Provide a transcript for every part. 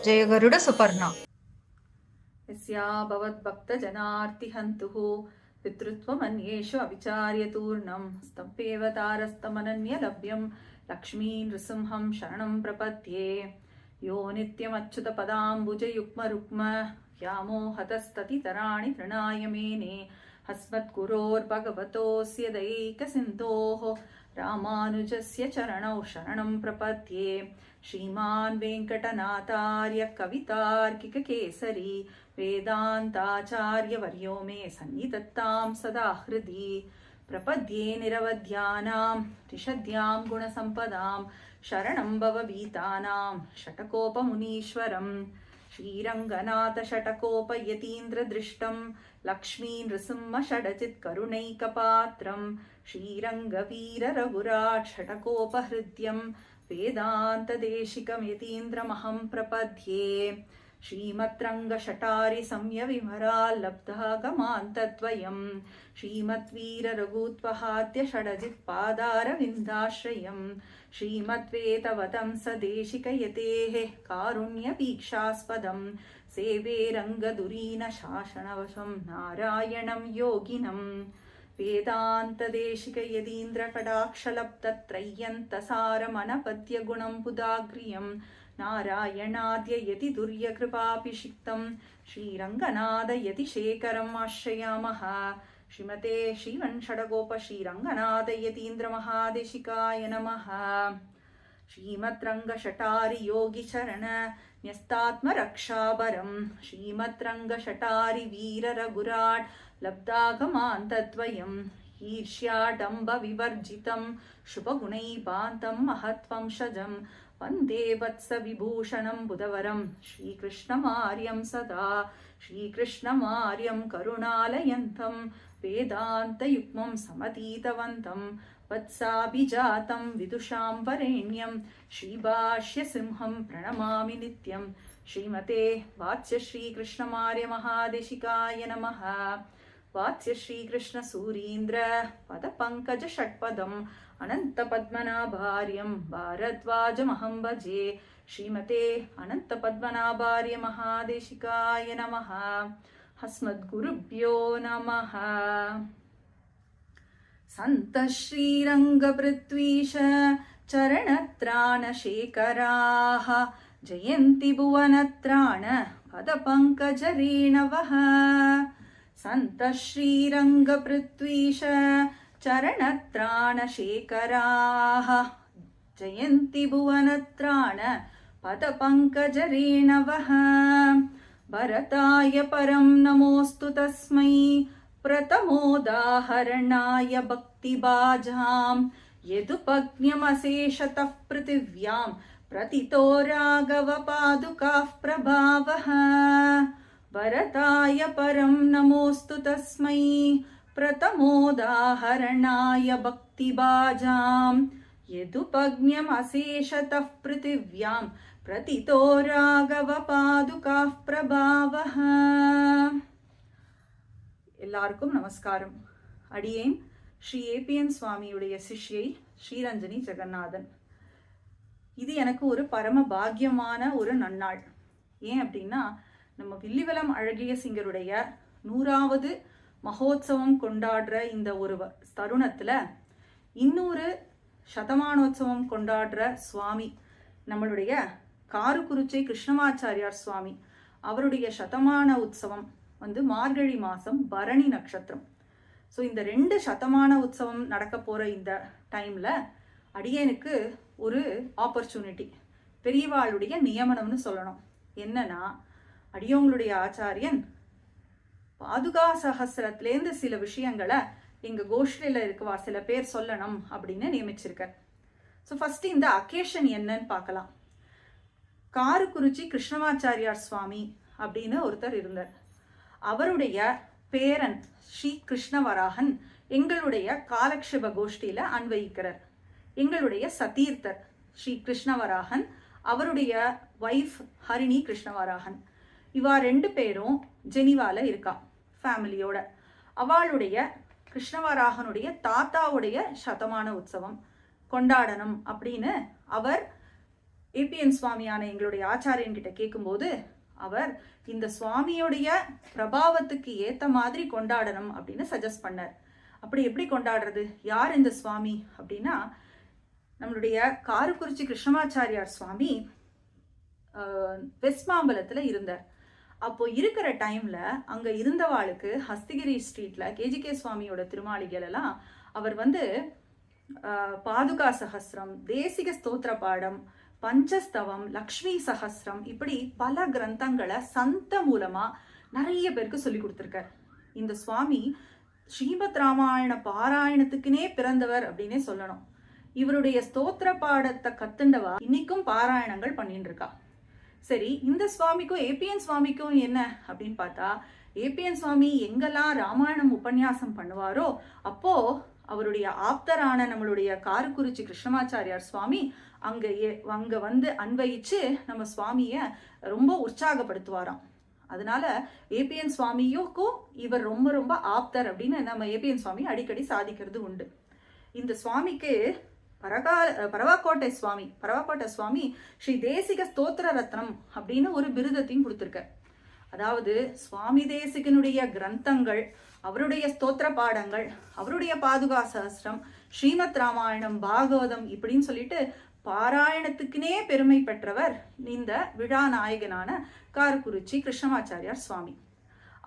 जय गरुड सुपर्णा। यस्या भवद्भक्तजनार्तिहन्तुः पितृत्वमन्येषु अविचार्यतूर्णं स्तम्पेव तारस्तमनन्यलभ्यं लक्ष्मीं नृसिंहं शरणं प्रपद्ये। यो नित्यमच्युतपदाम्बुजयुग्मरुक्म व्यामोहतस्ततितराणि तृणाय मेने अस्मत्कुरोर्भगवतोऽस्य दैकसिन्धोः रामानुजस्य चरणौ शरणं प्रपद्ये। श्रीमान् वेङ्कटनाथार्य कवितार्किककेसरी वेदान्ताचार्यवर्यो मे सन्निधत्तां सदा हृदि। प्रपद्ये निरवध्यानां त्रिशद्यां गुणसम्पदां शरणं भवभीतानां षटकोपमुनीश्वरम्। श्रीरङ्गनाथषटकोपयतीन्द्रदृष्टं लक्ष्मी नृसिंहषडचित्करुणैकपात्रं श्रीरङ्गवीररघुराट् षटकोपहृद्यं वेदान्तदेशिकयतीन्द्रमहं प्रपद्ये। श्रीमद्रङ्गषटारि संयविमराल्लब्धागमान्तद्वयं श्रीमद्वीररघुत्वहाद्य षडजित्पादारविन्दाश्रयं श्रीमद्वेतवतंसदेशिकयतेः कारुण्यवीक्षास्पदं सेवे रङ्गधुरीनशासनवशं नारायणं योगिनं वेदान्तदेशिकयतीन्द्रकटाक्षलब्धत्रय्यन्तसारमनपद्यगुणं पुदाग्र्यं नारायणाद्ययति दुर्यकृपाभिषिक्तं श्रीरङ्गनाथयतिशेखरम् आश्रयामः। श्रीमते श्रीवंशडगोप श्रीरङ्गनाथयतीन्द्रमहादेशिकाय नमः। श्रीमद्रङ्गषटारि योगिचरण न्यस्तात्मरक्षाभरं श्रीमद्रङ्गषटारि वीररघुराट् लब्धागमान्तद्वयं ईर्ष्याडम्बविवर्जितं शुभगुणैभान्तं महत्वंशजं वन्दे वत्सविभूषणं बुधवरं श्रीकृष्णमार्यं सदा श्रीकृष्णमार्यं करुणालयन्तं वेदान्तयुग्मं समतीतवन्तं वत्साभिजातं विदुषां वरेण्यं श्रीभाष्यसिंहं प्रणमामि नित्यं। श्रीमते वात्स्यश्रीकृष्णमार्यमहादेशिकाय नमः। वात्स्यश्रीकृष्णसूरीन्द्र पदपङ्कजषट्पदम् अनन्तपद्मनाभार्यं भारद्वाजमहं भजे। श्रीमते अनन्तपद्मनाभार्यमहादेशिकाय नमः। अस्मद्गुरुभ्यो नमः। सन्तः श्रीरङ्गपृथ्वीश चरणत्राणशेखराः जयन्ति भुवनत्राण पदपङ्कजरेणवः। सन्तः श्रीरङ्गपृथ्वीश चरणत्राणशेखराः जयन्ति भुवनत्राण पदपङ्कजरेणवः। भरताय परं नमोऽस्तु तस्मै प्रथमोदाहरणाय भक्तिभाजां यदुपज्ञमशेषतः पृथिव्यां प्रतितो राघवपादुकाः प्रभावः। भरताय परं नमोऽस्तु तस्मै प्रथमोदाहरणाय भक्तिभाजां यदुपज्ञमशेषतः पृथिव्यां प्रतितो राघवपादुकाः प्रभावः। எல்லாருக்கும் நமஸ்காரம். அடியேன் ஸ்ரீ ஏபிஎன் சுவாமியுடைய சிஷ்யை ஸ்ரீரஞ்சனி ஜெகநாதன். இது எனக்கு ஒரு பரம பாக்கியமான ஒரு நன்னாள். ஏன் அப்படின்னா, நம்ம வில்லிவலம் அழகிய சிங்கருடைய 100வது மகோத்சவம் கொண்டாடுற இந்த ஒரு தருணத்துல இன்னொரு சதமானோத்சவம் கொண்டாடுற சுவாமி நம்மளுடைய காருக்குறிச்சி கிருஷ்ணமாச்சாரியார் சுவாமி அவருடைய சதமான உற்சவம் மார்கழி மாசம் பரணி நட்சத்திரம். ஸோ இந்த 2 சதமான உற்சவம் நடக்க போற இந்த டைம்ல அடியனுக்கு ஒரு ஆப்பர்ச்சுனிட்டி, பெரியவாளுடைய நியமனம்னு சொல்லணும். என்னன்னா, அடியவங்களுடைய ஆச்சாரியன் பாதுகா சகஸ்ரத்திலேருந்து சில விஷயங்களை எங்க கோஷ்டியில இருக்கவா சில பேர் சொல்லணும் அப்படின்னு நியமிச்சிருக்கார். ஸோ ஃபர்ஸ்ட் இந்த அக்கேஷன் என்னன்னு பார்க்கலாம். காருக்குறிச்சி கிருஷ்ணமாச்சாரியார் சுவாமி அப்படின்னு ஒருத்தர் இருந்தார். அவருடைய பேரன் ஸ்ரீ கிருஷ்ணவராகன் எங்களுடைய காலக்ஷேப கோஷ்டியில அன்வயிக்கிறார். எங்களுடைய சதீர்த்தர் ஸ்ரீ கிருஷ்ணவராகன், அவருடைய வைஃப் ஹரிணி கிருஷ்ணவராகன், இவா 2 பேரும் ஜெனிவால இருக்கா ஃபேமிலியோட. அவளுடைய கிருஷ்ணவராகனுடைய தாத்தாவுடைய சதமான உற்சவம் கொண்டாடணும் அப்படின்னு அவர் ஏபிஎன் சுவாமியான எங்களுடைய ஆச்சாரியன் கிட்ட கேட்கும்போது அவர் இந்த சுவாமியுடைய பிரபாவத்துக்கு ஏத்த மாதிரி கொண்டாடணும் அப்படின்னு சஜஸ்ட் பண்ணார். அப்படி எப்படி கொண்டாடுறது? யார் இந்த சுவாமி அப்படின்னா, நம்மளுடைய காரக்குறிச்சி கிருஷ்ணமாச்சாரியார் சுவாமி வெஸ்ட் மாம்பலத்துல இருந்தார். அப்போ இருக்கிற டைம்ல அங்க இருந்தவாளுக்கு ஹஸ்திகிரி ஸ்ட்ரீட்ல கேஜிகே சுவாமியோட திருமாளிகள் எல்லாம் அவர் பாதுகா சஹஸ்ரம், தேசிக ஸ்தோத்திர பாடம், பஞ்சஸ்தவம், லக்ஷ்மி சஹஸ்ரம், இப்படி பல கிரந்தங்களை சந்த மூலமா நிறைய பேருக்கு சொல்லி கொடுத்துருக்கார். இந்த சுவாமி ஸ்ரீமத் ராமாயண பாராயணத்துக்குனே பிறந்தவர் அப்படின்னே சொல்லணும். இவருடைய ஸ்தோத்திர பாடத்தை கத்துண்டவா இன்னைக்கும் பாராயணங்கள் பண்ணிட்டு இருக்கா. சரி, இந்த சுவாமிக்கும் ஏபிஎன் சுவாமிக்கும் என்ன அப்படின்னு பார்த்தா, ஏபிஎன் சுவாமி எங்கெல்லாம் ராமாயணம் உபன்யாசம் பண்ணுவாரோ அப்போ அவருடைய ஆப்தரான நம்மளுடைய காரக்குறிச்சி கிருஷ்ணமாச்சாரியார் சுவாமி அங்க அன்வயிச்சு நம்ம சுவாமிய ரொம்ப உற்சாகப்படுத்துவாராம். அதனால ஏபிஎன் சுவாமியுக்கும் இவர் ரொம்ப ரொம்ப ஆப்தர் அப்படின்னு நம்ம ஏபிஎன் சுவாமி அடிக்கடி சாதிக்கிறது உண்டு. இந்த சுவாமிக்கு பரவாக்கோட்டை சுவாமி ஸ்ரீ தேசிக ஸ்தோத்திர ரத்னம் அப்படின்னு ஒரு விருதத்தையும் கொடுத்திருக்க. அதாவது சுவாமி தேசிகனுடைய கிரந்தங்கள், அவருடைய ஸ்தோத்திர பாடங்கள், அவருடைய பாதுகா சஹஸ்ரம், ஸ்ரீமத் ராமாயணம், பாகவதம் இப்படின்னு சொல்லிட்டு பாராயணத்துக்குனே பெருமை பெற்றவர் இந்த விழா நாயகனான காரக்குறிச்சி கிருஷ்ணமாச்சாரியார் சுவாமி.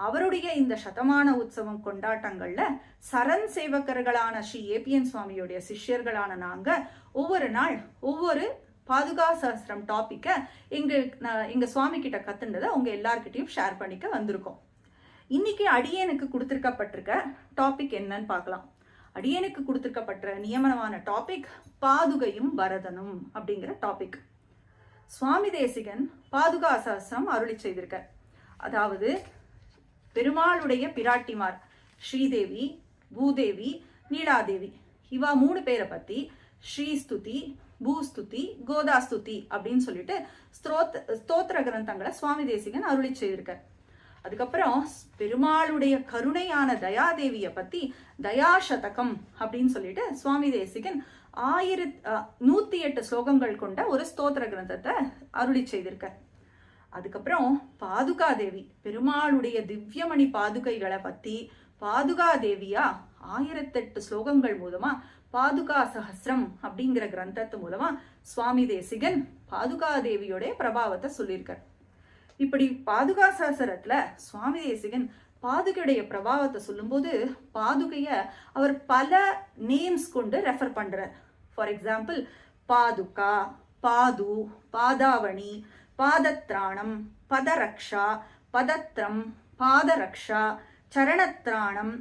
அவருடைய இந்த சதமான உற்சவம் கொண்டாட்டங்கள்ல சரண் சேவகர்களான ஸ்ரீ ஏபிஎன் சுவாமியுடைய சிஷ்யர்களான நாங்க ஒவ்வொரு நாள் ஒவ்வொரு பாதுகா சஹஸ்ரம் டாபிக்க எங்க சுவாமி கிட்ட கத்துண்டதை உங்க எல்லார்கிட்டையும் ஷேர் பண்ணிக்க வந்திருக்கோம். இன்னைக்கு அடியேனுக்கு கொடுத்திருக்கப்பட்டிருக்க டாபிக் என்னன்னு பார்க்கலாம். அடியேனுக்கு கொடுத்திருக்கப்பட்ட நியமனமான டாபிக் பாதுகையும் பரதனும் அப்படிங்கிற டாபிக். சுவாமி தேசிகன் பாதுகா சஹஸ்ரம் அருளி செய்திருக்க. அதாவது பெருமாளுடைய பிராட்டிமார் ஸ்ரீதேவி, பூதேவி, நீலாதேவி, இவா 3 பேரை பத்தி ஸ்ரீஸ்துதி, பூஸ்துதி, கோதாஸ்துதி அப்படின்னு சொல்லிட்டு ஸ்தோத்திர கிரந்தங்களை சுவாமி தேசிகன் அருளி செய்திருக்க. அதுக்கப்புறம் பெருமாளுடைய கருணையான தயாதேவிய பத்தி தயாசதகம் அப்படின்னு சொல்லிட்டு சுவாமி தேசிகன் 108 ஸ்லோகங்கள் கொண்ட ஒரு ஸ்தோத்திர கிரந்தத்தை அருளி செய்திருக்க. அதுக்கப்புறம் பாதுகா தேவி, பெருமாளுடைய திவ்யமணி பாதுகைகளை பத்தி பாதுகா தேவியா 1008 ஸ்லோகங்கள் மூலமா பாதுகா சஹஸ்ரம் அப்படிங்கிற கிரந்தத்து மூலமா சுவாமி தேசிகன் பாதுகா தேவியோட பிரபாவத்தை சொல்லியிருக்கார். இப்படி பாதுகா சஹஸ்ரத்துல சுவாமி தேசிகன் பாதுகையுடைய பிரபாவத்தை சொல்லும்போது பாதுகைய அவர் பல நேம்ஸ் கொண்டு ரெஃபர் பண்றார். ஃபார் எக்ஸாம்பிள், பாதுகா, பாது, பாதாவணி, பாதத்ராணம், பதரக்ஷா, பதத்ரம், பாதரக்ஷா, சரணத்ராணம்,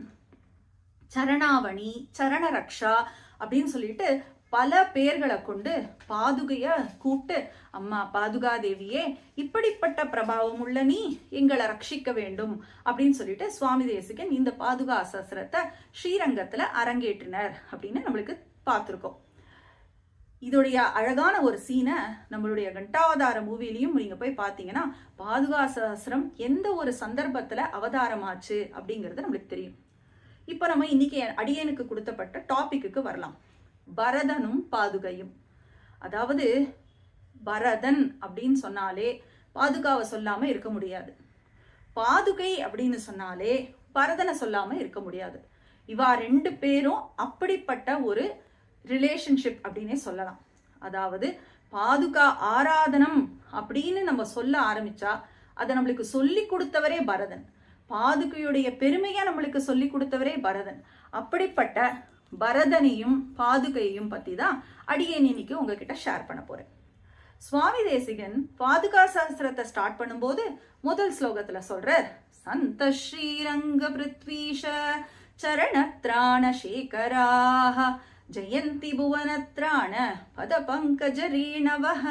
சரணாவணி, சரணரக்ஷா அப்படின்னு சொல்லிட்டு பல பேர்களை கொண்டு பாதுகைய கூப்பிட்டு, அம்மா பாதுகா தேவியே, இப்படிப்பட்ட பிரபாவம் உள்ள நீ எங்களை ரட்சிக்க வேண்டும் அப்படின்னு சொல்லிட்டு சுவாமி தேசிகன் இந்த பாதுகா சஹஸ்ரத்தை ஸ்ரீரங்கத்துல அரங்கேற்றினர் அப்படின்னு நம்மளுக்கு பார்த்திருக்கோம். இதோடைய அழகான ஒரு சீனை நம்மளுடைய கண்டாவதார மூவிலையும் நீங்க போய் பார்த்தீங்கன்னா பாதுகா சஹஸ்ரம் எந்த ஒரு சந்தர்ப்பத்துல அவதாரமாச்சு அப்படிங்கிறது நம்மளுக்கு தெரியும். இப்ப நம்ம இன்னைக்கு அடியேனுக்கு கொடுத்தப்பட்ட டாபிக்கு வரலாம். பரதனும் பாதுகையும். அதாவது பரதன் அப்படின்னு சொன்னாலே பாதுகாவை சொல்லாம இருக்க முடியாது. பாதுகை அப்படின்னு சொன்னாலே பரதனை சொல்லாம இருக்க முடியாது. இவா 2 பேரும் அப்படிப்பட்ட ஒரு ரிலேஷன்ஷிப் அப்படின்னே சொல்லலாம். அதாவது பாதுகா ஆராதனம் அப்படின்னு நம்ம சொல்ல ஆரம்பிச்சா அதை நம்மளுக்கு சொல்லி கொடுத்தவரே பரதன். பாதுகையுடைய பெருமையா நம்மளுக்கு சொல்லி கொடுத்தவரே பரதன். அப்படிப்பட்ட பரதனையும் பாதுகையும் பத்தி தான் அடியேன் இன்னைக்கு உங்ககிட்ட ஷேர் பண்ண போறேன். சுவாமி தேசிகன் பாதுகா சஹஸ்ரத்தை ஸ்டார்ட் பண்ணும்போது முதல் ஸ்லோகத்துல சொல்றார், சந்த ஸ்ரீரங்க பிருத்வீஷ சரணத்ராண சேகராஹ ஜெயந்தி புவனத்ராண பத பங்கஜரீணவஹ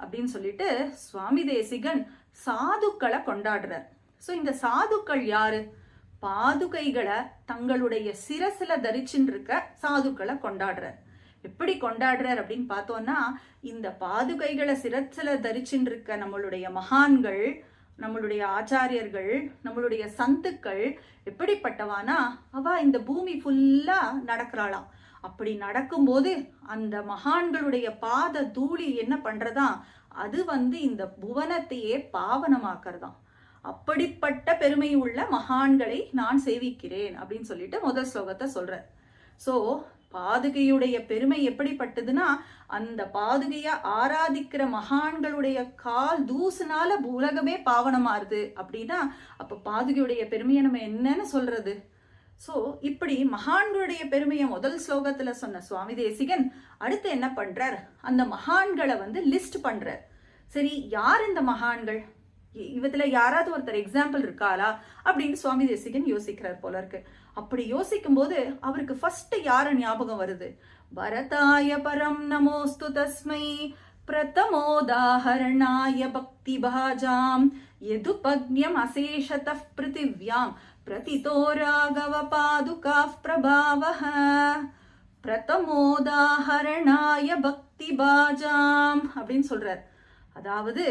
அப்படின்னு சொல்லிட்டு சுவாமி தேசிகன் சாதுக்களை கொண்டாடுறார். சோ இந்த சாதுக்கள் யாரு? பாதுகைகளை தங்களுடைய சிரசுல தரிச்சுட்டு இருக்க சாதுக்களை கொண்டாடுறார். எப்படி கொண்டாடுறார் அப்படின்னு பார்த்தோம்னா, இந்த பாதுகைகளை சிரசுல தரிச்சுட்டு இருக்க நம்மளுடைய மகான்கள், நம்மளுடைய ஆச்சாரியர்கள், நம்மளுடைய சந்துக்கள் எப்படிப்பட்டவானா, அவ இந்த பூமி ஃபுல்லா நடக்கிறாளாம். அப்படி நடக்கும்போது அந்த மகான்களுடைய பாத தூளி என்ன பண்றதா, அது இந்த புவனத்தையே பாவனமாக்குறதாம். அப்படிப்பட்ட பெருமை உள்ள மகான்களை நான் சேவிக்கிறேன் அப்படின்னு சொல்லிட்டு முதல் ஸ்லோகத்தை சொல்ற. சோ பாதுகையுடைய பெருமை எப்படிப்பட்டதுன்னா, அந்த பாதுகைய ஆராதிக்கிற மகான்களுடைய கால் தூசுனால உலகமே பாவனமாறுது அப்படின்னா, அப்ப பாதுகையுடைய பெருமையை நம்ம என்னன்னு சொல்றது? சோ இப்படி மகான்களுடைய பெருமையை முதல் ஸ்லோகத்துல சொன்ன சுவாமி தேசிகன் அடுத்து என்ன பண்றார், அந்த மகான்களை லிஸ்ட் பண்றார். சரி, யார் இந்த மகான்கள், இவத்துல யாராவது ஒருத்தர் எக்ஸாம்பிள் இருக்காளா அப்படின்னு சுவாமி தேசிகன் யோசிக்கிறார் போல இருக்கு. அப்படி யோசிக்கும் போது அவருக்கு ஃபர்ஸ்ட் யார ஞாபகம் வருது, பரதாய பரம் நமோஸ்து தஸ்மை பிரதமோதாஹரணாய பக்தி பாஜாம் யதுபக்ஞம் அசேஷத பிருத்திவ்யாம் பிரதிதோ ராகவ பாதுகா பிரபாவஹ. பிரதமோதாஹரணாய பக்தி பாஜாம் அப்படின்னு சொல்றார். அதாவது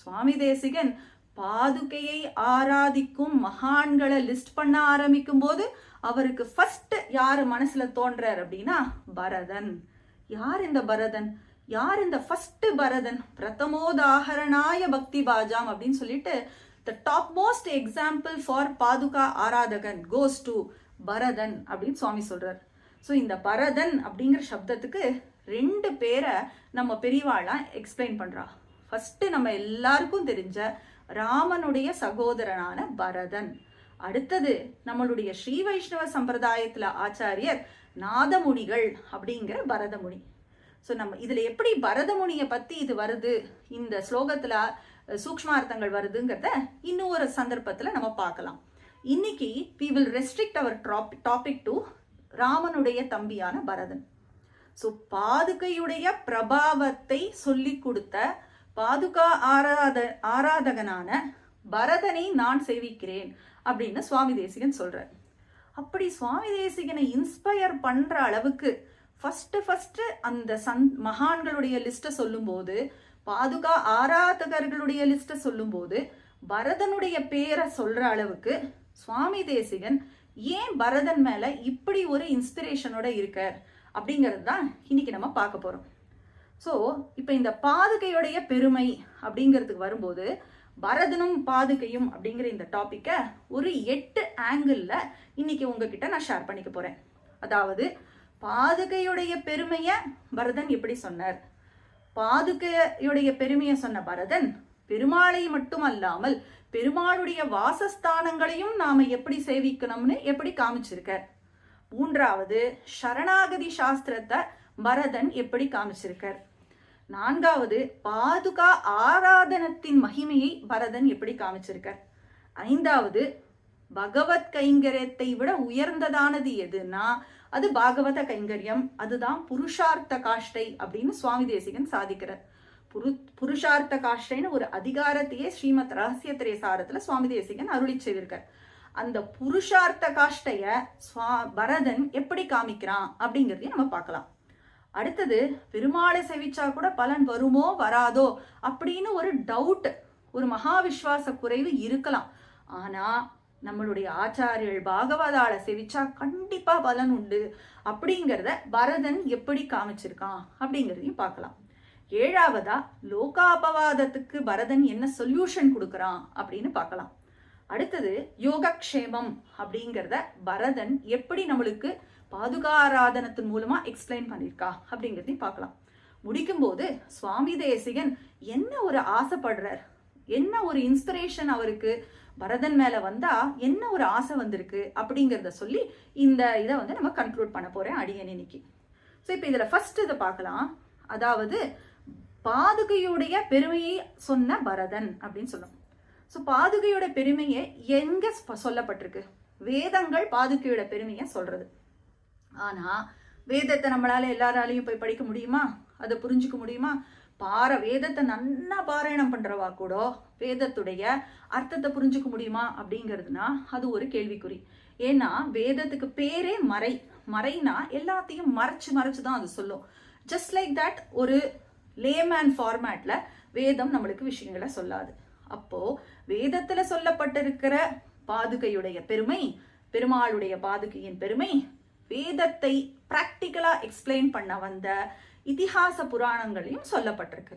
சுவாமி தேசிகன் பாதுகையை ஆராதிக்கும் மகான்களை லிஸ்ட் பண்ண ஆரம்பிக்கும் போது அவருக்கு ஃபர்ஸ்ட் யாரு மனசுல தோன்றார் அப்படின்னா பரதன். யார் இந்த பரதன், யார் இந்த ஃபர்ஸ்ட் பரதன்? பிரதமோதாஹரணாய பக்தி பாஜாம் அப்படின்னு சொல்லிட்டு the topmost example for பாதுகா ஆராதகன் goes to பரதன் அப்படின்னு சுவாமி சொல்றார். ஸோ இந்த பரதன் அப்படிங்கிற சப்தத்துக்கு 2 பேரை நம்ம பெரியவாளா எக்ஸ்பிளைன் பண்றா. ஃபர்ஸ்ட் நம்ம எல்லாருக்கும் தெரிஞ்ச ராமனுடைய சகோதரனான பரதன். அடுத்தது நம்மளுடைய ஸ்ரீ வைஷ்ணவ சம்பிரதாயத்துல ஆச்சாரியர் நாதமுனிகள் அப்படிங்கிற பரதமுனி. ஸோ நம்ம இதுல எப்படி பரதமுனியை பத்தி இது வருது, இந்த ஸ்லோகத்துல சூக்ஷ்மார்த்தங்கள் வருதுங்கிறத இன்னும் ஒரு சந்தர்ப்பத்துல நம்ம பார்க்கலாம். இன்னைக்கு we will restrict our topic to ராமனுடைய தம்பியான பரதன். ஸோ பாதுகையுடைய பிரபாவத்தை சொல்லி கொடுத்த பாதுகா ஆராதகனான பரதனை நான் சேவிக்கிறேன் அப்படின்னு சுவாமி தேசிகன் சொல்றார். அப்படி சுவாமி தேசிகனை இன்ஸ்பயர் பண்ற அளவுக்கு ஃபர்ஸ்ட் அந்த மகான்களுடைய லிஸ்ட சொல்லும் போது, பாதுகா ஆராதகர்களுடைய லிஸ்ட சொல்லும் போது பரதனுடைய பேரை சொல்ற அளவுக்கு சுவாமி தேசிகன் ஏன் பரதன் மேல இப்படி ஒரு இன்ஸ்பிரேஷனோட இருக்கார் அப்படிங்கிறது தான் இன்னைக்கு நம்ம பார்க்க போறோம். ஸோ இப்போ இந்த பாதுகையுடைய பெருமை அப்படிங்கிறதுக்கு வரும்போது பரதனும் பாதுகையும் அப்படிங்கிற இந்த டாபிக்கை ஒரு 8 ஆங்கிள் இன்னைக்கு உங்ககிட்ட நான் ஷேர் பண்ணிக்க போறேன். அதாவது பாதுகையுடைய பெருமைய பரதன் எப்படி சொன்னார், பாதுகையுடைய பெருமையை சொன்ன பரதன் பெருமாளை மட்டும் அல்லாமல் பெருமாளுடைய வாசஸ்தானங்களையும் நாம எப்படி சேவிக்கணும்னு எப்படி காமிச்சிருக்கார். 3வது சரணாகதி சாஸ்திரத்தை பரதன் எப்படி காமிச்சிருக்கார். 4வது பாதுகா ஆராதனத்தின் மகிமையை பரதன் எப்படி காமிச்சிருக்கார். 5வது பகவத் கைங்கரியத்தை விட உயர்ந்ததானது எதுனா அது பாகவத கைங்கரியம், அதுதான் புருஷார்த்த காஷ்டை அப்படின்னு சுவாமி தேசிகன் சாதிக்கிறார். புருஷார்த்த காஷ்டைன்னு ஒரு அதிகாரத்தையே ஸ்ரீமத் ரகசிய திரேசாரத்துல சுவாமி தேசிகன் அருளி செய்திருக்கார். அந்த புருஷார்த்த காஷ்டைய பரதன் எப்படி காமிக்கிறான் அப்படிங்கிறதையும் நம்ம பார்க்கலாம். அடுத்தது பெருமாளை சேவிச்சா கூட பலன் வருமோ வராதோ அப்படின்னு ஒரு டவுட், ஒரு மகா விஸ்வாச குறைவு இருக்கலாம். ஆனா நம்மளுடைய ஆச்சாரியர்கள் பாகவதால சேவிச்சா கண்டிப்பா பலன் உண்டு அப்படிங்கிறத பரதன் எப்படி காமிச்சிருக்கான் அப்படிங்கிறதையும் பார்க்கலாம். 7வதா லோகாபவாதத்துக்கு பரதன் என்ன சொல்யூஷன் கொடுக்கறான் அப்படின்னு பார்க்கலாம். அடுத்தது யோகக்ஷேமம் அப்படிங்கிறத பரதன் எப்படி நம்மளுக்கு பாதுகாராதனத்தின் மூலமா எக்ஸ்பிளைன் பண்ணிருக்கா அப்படிங்கிறதையும் பார்க்கலாம். முடிக்கும் போது சுவாமி தேசிகன் என்ன ஒரு ஆசைப்படுறார், என்ன ஒரு இன்ஸ்பிரேஷன் அவருக்கு பரதன் மேல வந்தா என்ன ஒரு ஆசை வந்திருக்கு அப்படிங்கிறத சொல்லி இந்த இதை நம்ம கன்க்ளூட் பண்ண போறேன் அடியன் இன்னைக்கு. ஸோ இப்போ இதுல ஃபர்ஸ்ட் இதை பார்க்கலாம். அதாவது பாதுகையுடைய பெருமையை சொன்ன பரதன் அப்படின்னு சொல்லணும். ஸோ பாதுகையோட பெருமையை எங்க சொல்லப்பட்டிருக்கு, வேதங்கள் பாதுகையோட பெருமையை சொல்றது. ஆனா வேதத்தை நம்மளால எல்லாராலையும் போய் படிக்க முடியுமா, அதை புரிஞ்சுக்க முடியுமா? வேதத்தை நன்னா பாராயணம் பண்றவா கூட வேதத்துடைய அர்த்தத்தை புரிஞ்சுக்க முடியுமா அப்படிங்கிறதுனா அது ஒரு கேள்விக்குறி. ஏன்னா வேதத்துக்கு பேரே மறை. மறைனா எல்லாத்தையும் மறைச்சு தான் அது சொல்லும். ஜஸ்ட் லைக் தட் ஒரு லேமேன் ஃபார்மேட்ல வேதம் நம்மளுக்கு விஷயங்களை சொல்லாது. அப்போ வேதத்துல சொல்லப்பட்டிருக்கிற பாதுகையுடைய பெருமை, பெருமாளுடைய பாதுகையின் பெருமை வேதத்தை பிராக்டிக்கலா எக்ஸ்பிளைன் பண்ண வந்த இதிகாச புராணங்களையும் சொல்லப்பட்டிருக்கு.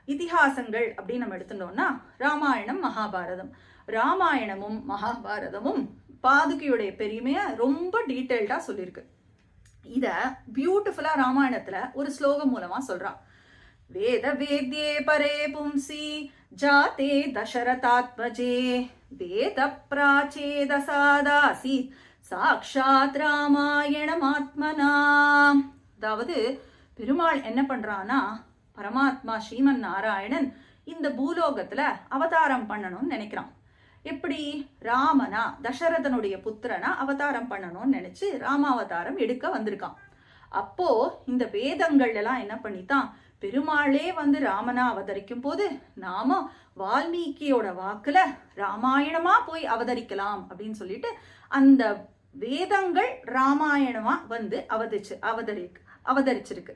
இதிகாசங்கள் அப்படின்னு நம்ம எடுத்துட்டோம்னா ராமாயணம், மகாபாரதம். ராமாயணமும் மகாபாரதமும் பாதுகையுடைய பெருமைய ரொம்ப டீட்டெயில்டா சொல்லியிருக்கு. இத பியூட்டிஃபுல்லா ராமாயணத்துல ஒரு ஸ்லோகம் மூலமா சொல்றான். வேத வேத்யே பரே பும்சி ஜாதே தசரதாத்மஜே வேத பிராச்சேதசாதாசி சாக்ஷாத் ராமாயணமாத்மனா. அதாவது பெருமாள் என்ன பண்றான்னா, பரமாத்மா ஸ்ரீமன் நாராயணன் இந்த பூலோகத்துல அவதாரம் பண்ணணும்னு நினைக்கிறான். எப்படி? ராமனா, தசரதனுடைய புத்திரனா அவதாரம் பண்ணணும்னு நினைச்சு ராமாவதாரம் எடுக்க வந்திருக்கான். அப்போ இந்த வேதங்கள் எல்லாம் என்ன பண்ணித்தான், பெருமாளே வந்து ராமனா அவதரிக்கும் போது நாம வால்மீகியோட வாக்குல ராமாயணமா போய் அவதரிக்கலாம் அப்படின்னு சொல்லிட்டு அந்த வேதங்கள் ராமாயணமா வந்து அவதரிச்சிருக்கு.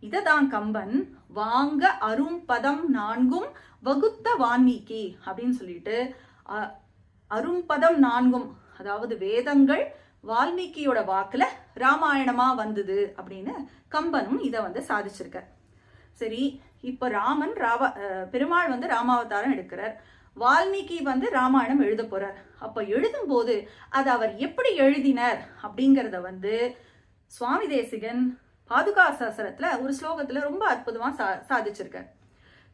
இததான் கம்பன் வாங்க அரும் பதம் 4 வகுத்த வால்மீகி அப்படின்னு சொல்லிட்டு அரும்பதம் 4, அதாவது வேதங்கள் வால்மீகியோட வாக்குல ராமாயணமா வந்தது அப்படின்னு கம்பனும் இதை வந்து சாதிச்சிருக்க. சரி, இப்ப பெருமாள் வந்து ராமாவதாரம் எடுக்கிறார், வால்மீகி வந்து ராமாயணம் எழுத போறார். அப்ப எழுதும் போது அது அவர் எப்படி எழுதினார் அப்படிங்கறத வந்து சுவாமி தேசிகன் பாதுகா சாஸ்திரத்துல ஒரு ஸ்லோகத்துல ரொம்ப அற்புதமா சாதிச்சிருக்கார்.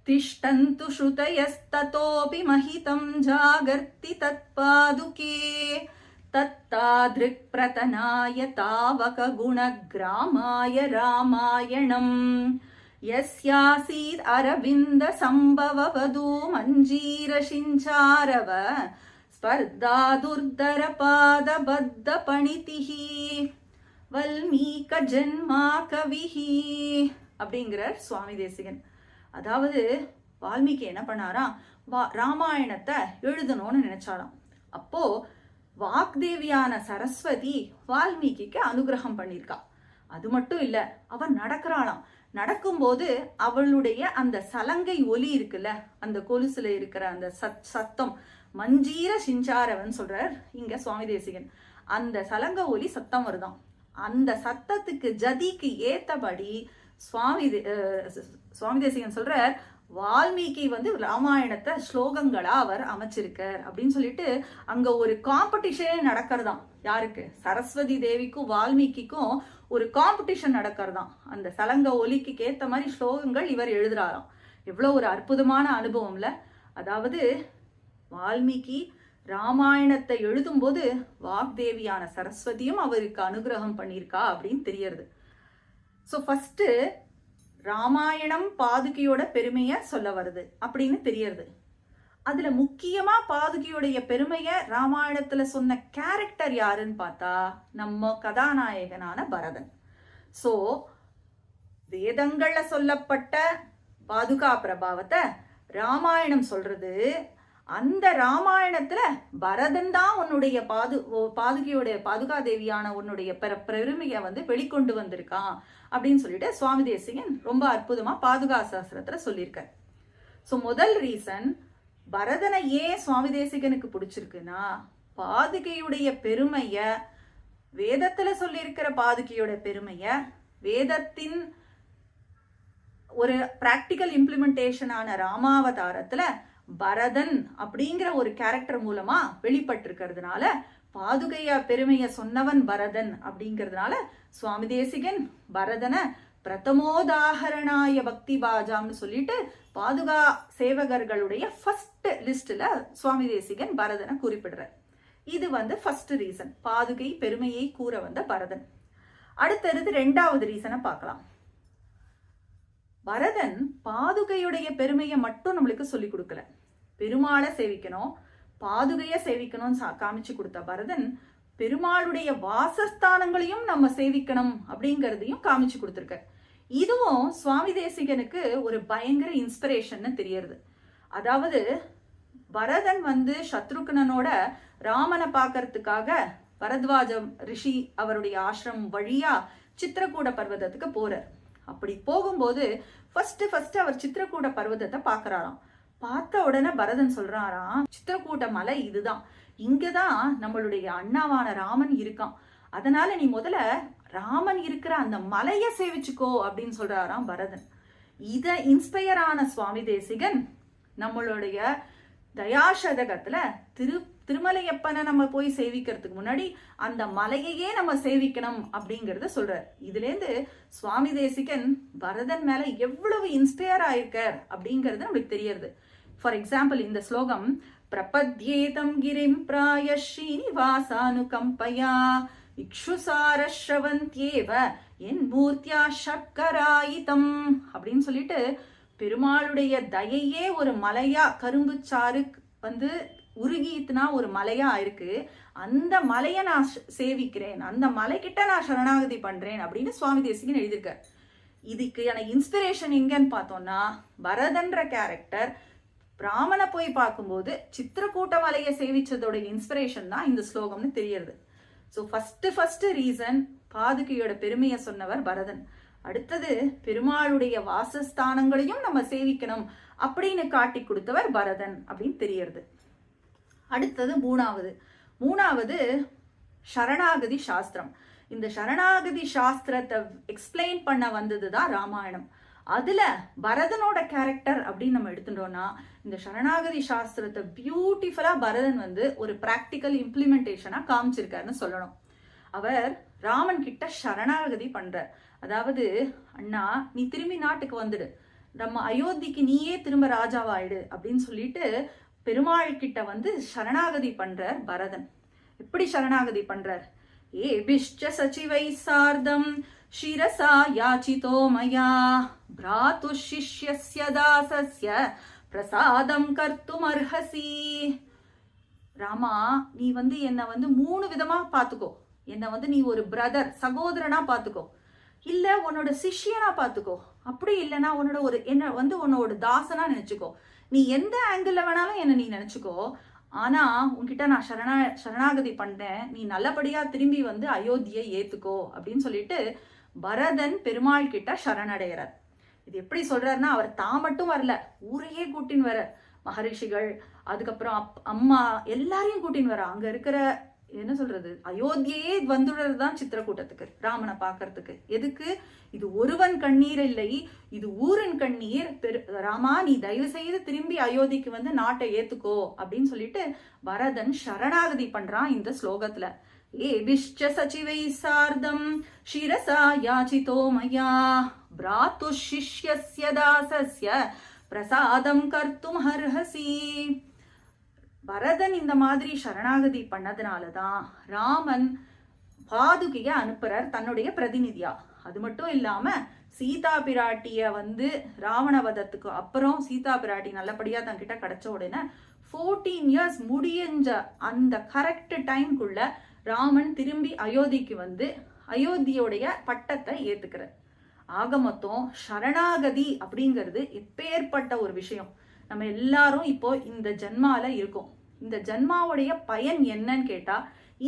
திஷ்டந்து ஸ்ருதயஸ்ததோபி மஹிதம் ஜாகர்த்தி தத்பாதுகே தத்தாத்ருக் பிரதனாய தாவக குணக்ராமாய ராமாயணம் யஸ்யாசீத் அரவிந்த சம்பவவது மஞ்சீர சிஞ்சாரவ ஸ்பர்தா துர்தர பாத பத்த பணிதிஹி வல்மீக ஜன்மா கவிஹி அப்படிங்கிறார் சுவாமி தேசிகன். அதாவது வால்மீகி என்ன பண்ணாராம், ராமாயணத்தை எழுதணும்னு நினைச்சாராம். அப்போ வாக்தேவியான சரஸ்வதி வால்மீகிக்கு அனுகிரகம் பண்ணியிருக்கா. அது மட்டும் இல்ல, அவன் நடக்கிறாளாம். நடக்கும்போது அவளுடைய அந்த சலங்கை ஒலி இருக்குல்ல, அந்த கொலுசுல இருக்கிற அந்த சத்தம் மஞ்சீர சிஞ்சாரவன் சொல்றார் இங்க சுவாமி தேசிகன். அந்த சலங்க ஒலி சத்தம் வருதாம். அந்த சத்தத்துக்கு ஜதிக்கு ஏத்தபடி சுவாமி தேசிகன் சொல்றார், வால்மீகி வந்து ராமாயணத்தை ஸ்லோகங்களா அவர் அமைச்சிருக்கார் அப்படின்னு சொல்லிட்டு அங்க ஒரு காம்படிஷன் நடக்கிறதாம். யாருக்கு? சரஸ்வதி தேவிக்கும் வால்மீகிக்கும் ஒரு காம்படிஷன் நடக்கிறதாம். அந்த சலங்க ஒலிக்கு ஏத்த மாதிரி ஸ்லோகங்கள் இவர் எழுதுறாராம். எவ்வளவு ஒரு அற்புதமான அனுபவம்ல. அதாவது வால்மீகி ராமாயணத்தை எழுதும் போது வாக்தேவியான சரஸ்வதியும் அவருக்கு அனுகிரகம் பண்ணியிருக்கா அப்படின்னு தெரியறது. ஸோ ஃபர்ஸ்ட் ராமாயணம் பாதுகையோட பெருமைய சொல்ல வருது அப்படின்னு தெரியறது. அதுல முக்கியமா பாதுகையுடைய பெருமைய ராமாயணத்துல சொன்ன கேரக்டர் யாருன்னு பார்த்தா நம்ம கதாநாயகனான பரதன். சோ வேதங்கள்ல சொல்லப்பட்ட பாதுகா பிரபாவத்தை ராமாயணம் சொல்றது. அந்த ராமாயணத்துல பரதன் தான் உன்னுடைய பாதுகையுடைய பாதுகா தேவியான உன்னுடைய பெருமையை வந்து வெளிக்கொண்டு வந்திருக்கான் அப்படின்னு சொல்லிட்டு சுவாமி தேசிகன் ரொம்ப அற்புதமா பாதுகா சாஸ்திரத்துல சொல்லியிருக்கார். ஸோ முதல் ரீசன், பரதனை ஏன் சுவாமி தேசிகனுக்கு பிடிச்சிருக்குன்னா, பாதுகையுடைய பெருமைய வேதத்துல சொல்லியிருக்கிற பாதுகையோட பெருமைய வேதத்தின் ஒரு பிராக்டிக்கல் இம்ப்ளிமெண்டேஷனான ராமாவதாரத்துல பரதன் அப்படிங்கிற ஒரு கேரக்டர் மூலமா வெளிப்பட்டிருக்கிறதுனால, பாதுகையா பெருமைய சொன்னவன் பரதன் அப்படிங்கிறதுனால சுவாமி தேசிகன் பரதனை பிரதமோதாகரணாய பக்தி பாஜாம்னு சொல்லிட்டு பாதுகா சேவகர்களுடைய ஃபர்ஸ்ட் லிஸ்ட்ல சுவாமி தேசிகன் பரதனை குறிப்பிடுறார். இது வந்து ஃபர்ஸ்ட் ரீசன், பாதுகை பெருமையை கூற வந்த பரதன். அடுத்தது ரெண்டாவது ரீசனை பார்க்கலாம். பரதன் பாதுகையுடைய பெருமையை மட்டும் நம்மளுக்கு சொல்லி கொடுக்கல, பெருமாளை சேவிக்கணும், பாதுகைய சேவிக்கணும்னு காமிச்சு கொடுத்த பரதன் பெருமாளுடைய வாசஸ்தானங்களையும் நம்ம சேவிக்கணும் அப்படிங்கறதையும் காமிச்சு கொடுத்துருக்க. இதுவும் சுவாமி தேசிகனுக்கு ஒரு பயங்கர இன்ஸ்பிரேஷன் தெரியறது. அதாவது பரதன் வந்து சத்ருக்னனோட ராமனை பார்க்கறதுக்காக பரத்வாஜ ரிஷி அவருடைய ஆசிரமம் வழியா சித்திரக்கூட பர்வதத்துக்கு போறார். அப்படி போகும்போது ஃபர்ஸ்ட் அவர் சித்திரக்கூட பர்வதத்தை பாக்குறாராம். பார்த்த உடனே பரதன் சொல்றாராம், சித்திரக்கூட்ட மலை இதுதான், இங்கதான் நம்மளுடைய அண்ணாவான ராமன் இருக்கான், அதனால நீ முதல்ல ராமன் இருக்கிற அந்த மலைய சேவிச்சுக்கோ அப்படின்னு சொல்றாராம் பரதன். இத இன்ஸ்பயர் ஆன சுவாமி தேசிகன் நம்மளுடைய தயாசதகத்துல திருமலையப்பனை நம்ம போய் சேவிக்கிறதுக்கு முன்னாடி அந்த மலையையே நம்ம சேவிக்கணும் அப்படிங்கறத சொல்றார். இதுல இருந்து சுவாமி தேசிகன் பரதன் மேல எவ்வளவு இன்ஸ்பயர் ஆயிருக்கார் அப்படிங்கறது நம்மளுக்கு தெரியறது. ஃபார் எக்ஸாம்பிள் இந்த ஸ்லோகம் பிரபத்யேதம் கிரிம் பிராய ஸ்ரீனிவாசானுகம்பயா இக்ஷுசாரஸ்ரவந்த்யேவ என் மூர்த்தியா சர்க்கராயிதம் அப்படின்னு சொல்லிட்டு பெருமாளுடைய தயையே ஒரு மலையா கரும்பு சாறு உருகித்துனா ஒரு மலையா இருக்கு, அந்த மலையை நான் சேவிக்கிறேன், அந்த மலைக்கிட்ட நான் சரணாகதி பண்றேன் அப்படின்னு சுவாமி தேசிகன் எழுதியிருக்கார். இதுக்கு எனக்கு இன்ஸ்பிரேஷன் எங்கன்னு பார்த்தோம்னா பரதன்ற கேரக்டர் ராமனை போய் பார்க்கும்போது சித்திரக்கூட்ட மலையை சேவிச்சதோட இன்ஸ்பிரேஷன் தான் இந்த ஸ்லோகம்னு தெரியறது. ஸோ ஃபர்ஸ்ட் ரீசன் பாதுகையோட பெருமையை சொன்னவர் பரதன். அடுத்தது பெருமாளுடைய வாசஸ்தானங்களையும் நம்ம சேவிக்கணும் அப்படின்னு காட்டி கொடுத்தவர் பரதன் அப்படின்னு தெரியறது. அடுத்தது மூணாவது சரணாகதி சாஸ்திரம். இந்த சரணாகதி சாஸ்திரத்தை எக்ஸ்பிளைன் பண்ண வந்ததுதான் ராமாயணம். அதுல பரதனோட கேரக்டர் அப்படின்னு நம்ம எடுத்துட்டோம்னா இந்த சரணாகதி சாஸ்திரத்தை பியூட்டிஃபுல்லா பரதன் ஒரு பிராக்டிக்கல் இம்ப்ளிமெண்டேஷனா காமிச்சிருக்காருன்னு சொல்லணும். அவர் ராமன் கிட்ட சரணாகதி பண்றார். அதாவது அண்ணா நீ திரும்பி நாட்டுக்கு வந்துடு, நம்ம அயோத்திக்கு நீயே திரும்ப ராஜாவாயிடு அப்படின்னு சொல்லிட்டு பெருமாள் கிட்ட சரணாகதி பண்றார் பரதன். எப்படி சரணாகதி பண்றார்? ஏபிஷ்ச சச்சிவை சார்தம் ஷிரசா யாச்சிதோ மயா பிராது சிஷ்யஸ்ய தாசஸ்ய பிரசாதம் கர்த்தும் அர்ஹசி. ராமா நீ என்ன 3 விதமா பாத்துக்கோ. என்ன நீ ஒரு பிரதர் சகோதரனா பாத்துக்கோ, இல்ல உன்னோட சிஷ்யனா பாத்துக்கோ, அப்படி இல்லைன்னா உன்னோட தாசனா நினைச்சுக்கோ. நீ எந்த ஆங்கிள் வேணாலும் என்ன நீ நினைச்சுக்கோ. ஆனா உன்கிட்ட நான் சரணாகதி பண்ணேன், நீ நல்லபடியா திரும்பி அயோத்தியை ஏத்துக்கோ அப்படின்னு சொல்லிட்டு பரதன் பெருமாள் கிட்ட சரணடைகிறார். இது எப்படி சொல்றாருன்னா அவர் தான் மட்டும் வரல, ஊரையே கூட்டின்னு வர, மகரிஷிகள் அதுக்கப்புறம் அம்மா எல்லாரையும் கூட்டின்னு வர. அங்க இருக்கிற அயோத்தியே வந்துடுறதுதான் சித்திரக்கூட்டத்துக்கு ராமனை பாக்கிறதுக்கு. எதுக்கு? இது ஒருவன் கண்ணீர் இல்லை, இது ஊரின் கண்ணீர். ராமா நீ தயவு செய்து திரும்பி அயோத்திக்கு நாட்டை ஏத்துக்கோ அப்படின்னு சொல்லிட்டு பரதன் சரணாகதி பண்றான் இந்த ஸ்லோகத்துல. ஏபிஷ்ச சச்சிவை சார்தம் ஷிரசா யாச்சிதோ மயா பிராத்து சிஷ்யஸ்ய தாசஸ்ய பிரசாதம் கர்த்தும் அர்ஹசி. பரதன் இந்த மாதிரி சரணாகதி பண்ணதுனாலதான் ராமன் பாதுகைய அனுப்புறார் தன்னுடைய பிரதிநிதியா. அது மட்டும் இல்லாம சீதா பிராட்டிய ராவணவதத்துக்கு அப்புறம் சீதா பிராட்டி நல்லபடியா தன்கிட்ட கிடைச்ச உடனே 14 years முடிஞ்ச அந்த கரெக்ட் டைம்குள்ள ராமன் திரும்பி அயோத்திக்கு அயோத்தியோடைய பட்டத்தை ஏத்துக்கிறார். ஆக மொத்தம் சரணாகதி அப்படிங்கிறது எப்பேற்பட்ட ஒரு விஷயம். நம்ம எல்லாரும் இப்போ இந்த ஜென்மால இருக்கோம். இந்த ஜென்மாவுடைய பயன் என்னன்னு கேட்டா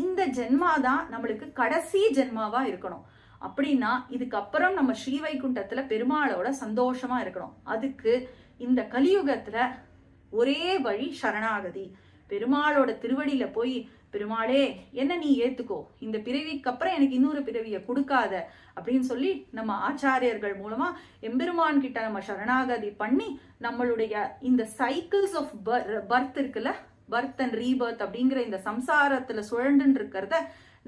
இந்த ஜென்மாதான் நம்மளுக்கு கடைசி ஜென்மாவா இருக்கணும். அப்படின்னா இதுக்கப்புறம் நம்ம ஸ்ரீவைகுண்டத்துல பெருமாளோட சந்தோஷமா இருக்கணும். அதுக்கு இந்த கலியுகத்துல ஒரே வழி சரணாகதி. பெருமாளோட திருவடியில போய் பெருமாளே என்ன நீ ஏத்துக்கோ, இந்த பிறவிக்கு அப்புறம் எனக்கு இன்னொரு பிறவிய கொடுக்காத அப்படின்னு சொல்லி நம்ம ஆச்சாரியர்கள் மூலமா எம்பெருமான் கிட்ட நம்ம சரணாகதி பண்ணி நம்மளுடைய இந்த சைக்கிள்ஸ் ஆஃப் பர்த் இருக்குல்ல, பர்த் அண்ட் ரீபர்த் அப்படிங்கிற இந்த சம்சாரத்துல சுழண்டு இருக்கிறத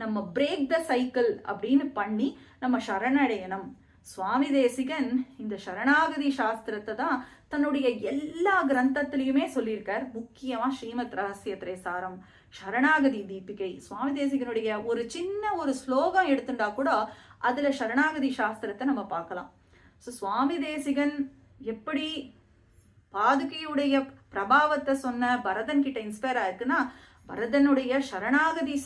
நம்ம பிரேக் த சைக்கிள் அப்படின்னு பண்ணி நம்ம சரணடையணும். சுவாமி தேசிகன் இந்த சரணாகதி சாஸ்திரத்தை தான் தன்னுடைய எல்லா கிரந்தத்திலையுமே சொல்லியிருக்கார். முக்கியமா ஸ்ரீமத் ரகசிய திரேசாரம், சரணாகதி தீபிகை, சுவாமி தேசிகனுடைய ஒரு சின்ன ஒரு ஸ்லோகம் எடுத்துட்டா கூட அதுல சரணாகதி சாஸ்திரத்தை நம்ம பார்க்கலாம். ஸோ சுவாமி தேசிகன் எப்படி பாதுகையுடைய பிரபாவத்தை சொன்ன பரதன் கிட்ட இன்ஸ்பயர் ஆயிருக்குன்னா பரதனுடைய சரணாகதி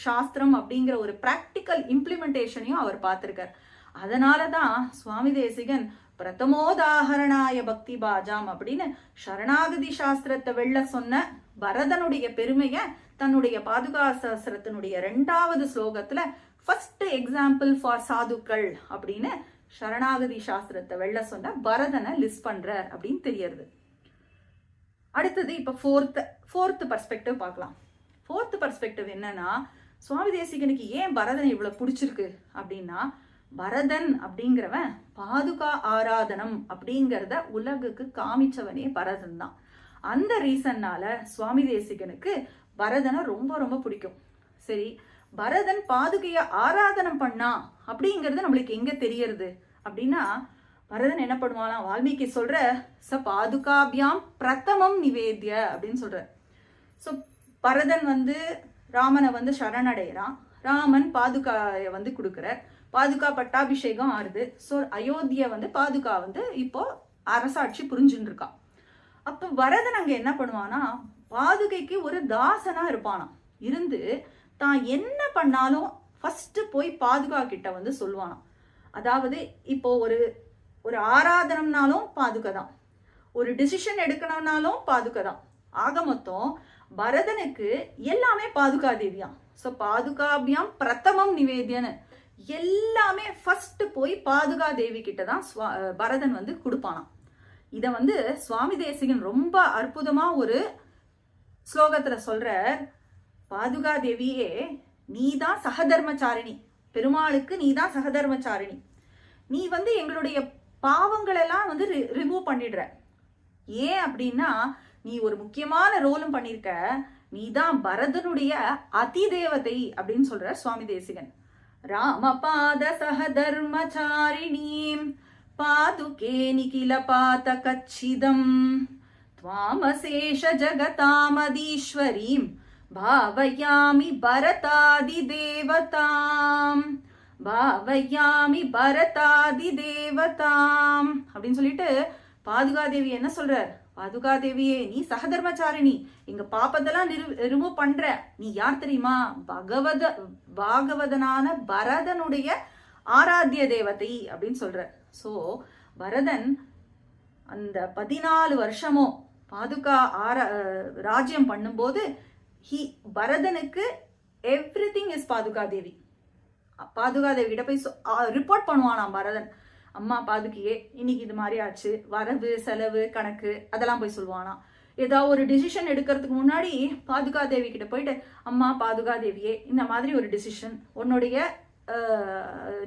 சாஸ்திரம் அப்படிங்கிற ஒரு பிராக்டிக்கல் இம்ப்ளிமெண்டேஷனையும் அவர் பார்த்திருக்கார். அதனாலதான் சுவாமி தேசிகன் பிரதமோதாகரணாய பக்தி பாஜாம் அப்படின்னு சரணாகதி சாஸ்திரத்தை வெள்ள சொன்ன பரதனுடைய பெருமைய தன்னுடைய பாதுகா சாஸ்திரத்தினுடைய 2வது ஸ்லோகத்துல ஃபர்ஸ்ட் எக்ஸாம்பிள் ஃபார் சாதுக்கள் அப்படின்னு சரணாகதி சாஸ்திரத்தை வெள்ள சொன்ன பரதனை லிஸ்ட் பண்ற அப்படின்னு தெரியறது. அடுத்தது இப்ப ஃபோர்த் பர்ஸ்பெக்டிவ் பார்க்கலாம். ஃபோர்த் பர்ஸ்பெக்டிவ் என்னன்னா சுவாமி தேசிகனுக்கு ஏன் பரதன் இவ்வளவு பிடிச்சிருக்கு அப்படின்னா, பரதன் அப்படிங்கிறவன் பாதுகா ஆராதனம் அப்படிங்கிறத உலகுக்கு காமிச்சவனே பரதன் தான். அந்த ரீசன்னால சுவாமி தேசிகனுக்கு பரதனை ரொம்ப ரொம்ப பிடிக்கும். சரி, பரதன் பாதுகைய ஆராதனம் பண்ணா அப்படிங்கிறது நம்மளுக்கு எங்க தெரியறது அப்படின்னா, பரதன் என்ன பண்ணுவானா, வால்மீகி சொல்ற ச பாதுகாபியாம் பிரதமம் நிவேத்ய அப்படின்னு சொல்ற. ஸோ பரதன் வந்து ராமனை வந்து சரணடைகிறான். ராமன் பாதுகாய வந்து கொடுக்குற, பாதுகா பட்டாபிஷேகம் ஆறுது. ஸோ அயோத்திய வந்து பாதுகா வந்து இப்போ அரசாட்சி புரிஞ்சுன்னு இருக்கான். அப்போ பரதன் அங்க என்ன பண்ணுவானா, பாதுகைக்கு ஒரு தாசனா இருப்பானா. இருந்து தான் என்ன பண்ணாலும் ஃபர்ஸ்ட் போய் பாதுகா கிட்ட வந்து சொல்லுவானா. அதாவது இப்போ ஒரு ஆராதனம்னாலும் பாதுகை தான், ஒரு டிசிஷன் எடுக்கணும்னாலும் பாதுகை தான். ஆக மொத்தம் பரதனுக்கு எல்லாமே பாதுகா தேவியாம். ஸோ பாதுகாபியாம் பிரதமம் நிவேதியன்னு எல்லாமே ஃபர்ஸ்ட் போய் பாதுகா தேவி கிட்ட தான் பரதன் வந்து கொடுப்பானாம். இதை வந்து சுவாமி தேசிகன் ரொம்ப அற்புதமா ஒரு ஸ்லோகத்துல சொல்ற, பாதுகா தேவியே நீதான் சகதர்மச்சாரிணி, பெருமாளுக்கு நீதான் சகதர்மச்சாரிணி. நீ வந்து எங்களுடைய பாவங்கள் எல்லாம் வந்து ரிமூவ் பண்ணிடுற. ஏன் அப்படின்னா, நீ ஒரு முக்கியமான ரோலும் பண்ணிருக்க, நீதான் பரதனுடைய அதிதேவதை அப்படின்னு சொல்ற சுவாமி தேசிகன். ராமபாத சகதர்மச்சாரிணீம் பாதுகே நிகில பாத கச்சிதம் त्वामशेष ஜகதாமதீஸ்வரீம் பாவயாமி பரதாதி தேவதாம் பாவயாமி பரதாதி தேவதாம் அப்படின்னு சொல்லிட்டு பாதுகாதேவி என்ன சொல்றார், பாதுகாதேவியே நீ சகதர்மச்சாரிணி, எங்க பாப்பத்தெல்லாம் ரிமூவ் பண்ற. நீ யார் தெரியுமா, பாகவதனான பரதனுடைய ஆராத்திய தேவதை அப்படின்னு சொல்ற. சோ பரதன் அந்த 14 வருஷமும் பாதுகா ராஜ்யம் பண்ணும்போது பரதனுக்கு எவ்ரிதிங் இஸ் பாதுகாதேவி. பாதுகாதேவி கிட்ட போய் ரிப்போர்ட் பண்ணுவானாம் பரதன். அம்மா பாதுகையே இன்னைக்கு இது மாதிரி ஆச்சு, வரவு செலவு கணக்கு அதெல்லாம் போய் சொல்லுவானாம். ஏதாவது ஒரு டிசிஷன் எடுக்கிறதுக்கு முன்னாடி பாதுகாதேவி கிட்ட போயிட்டு, அம்மா பாதுகாதேவியே இந்த மாதிரி ஒரு டிசிஷன், உன்னுடைய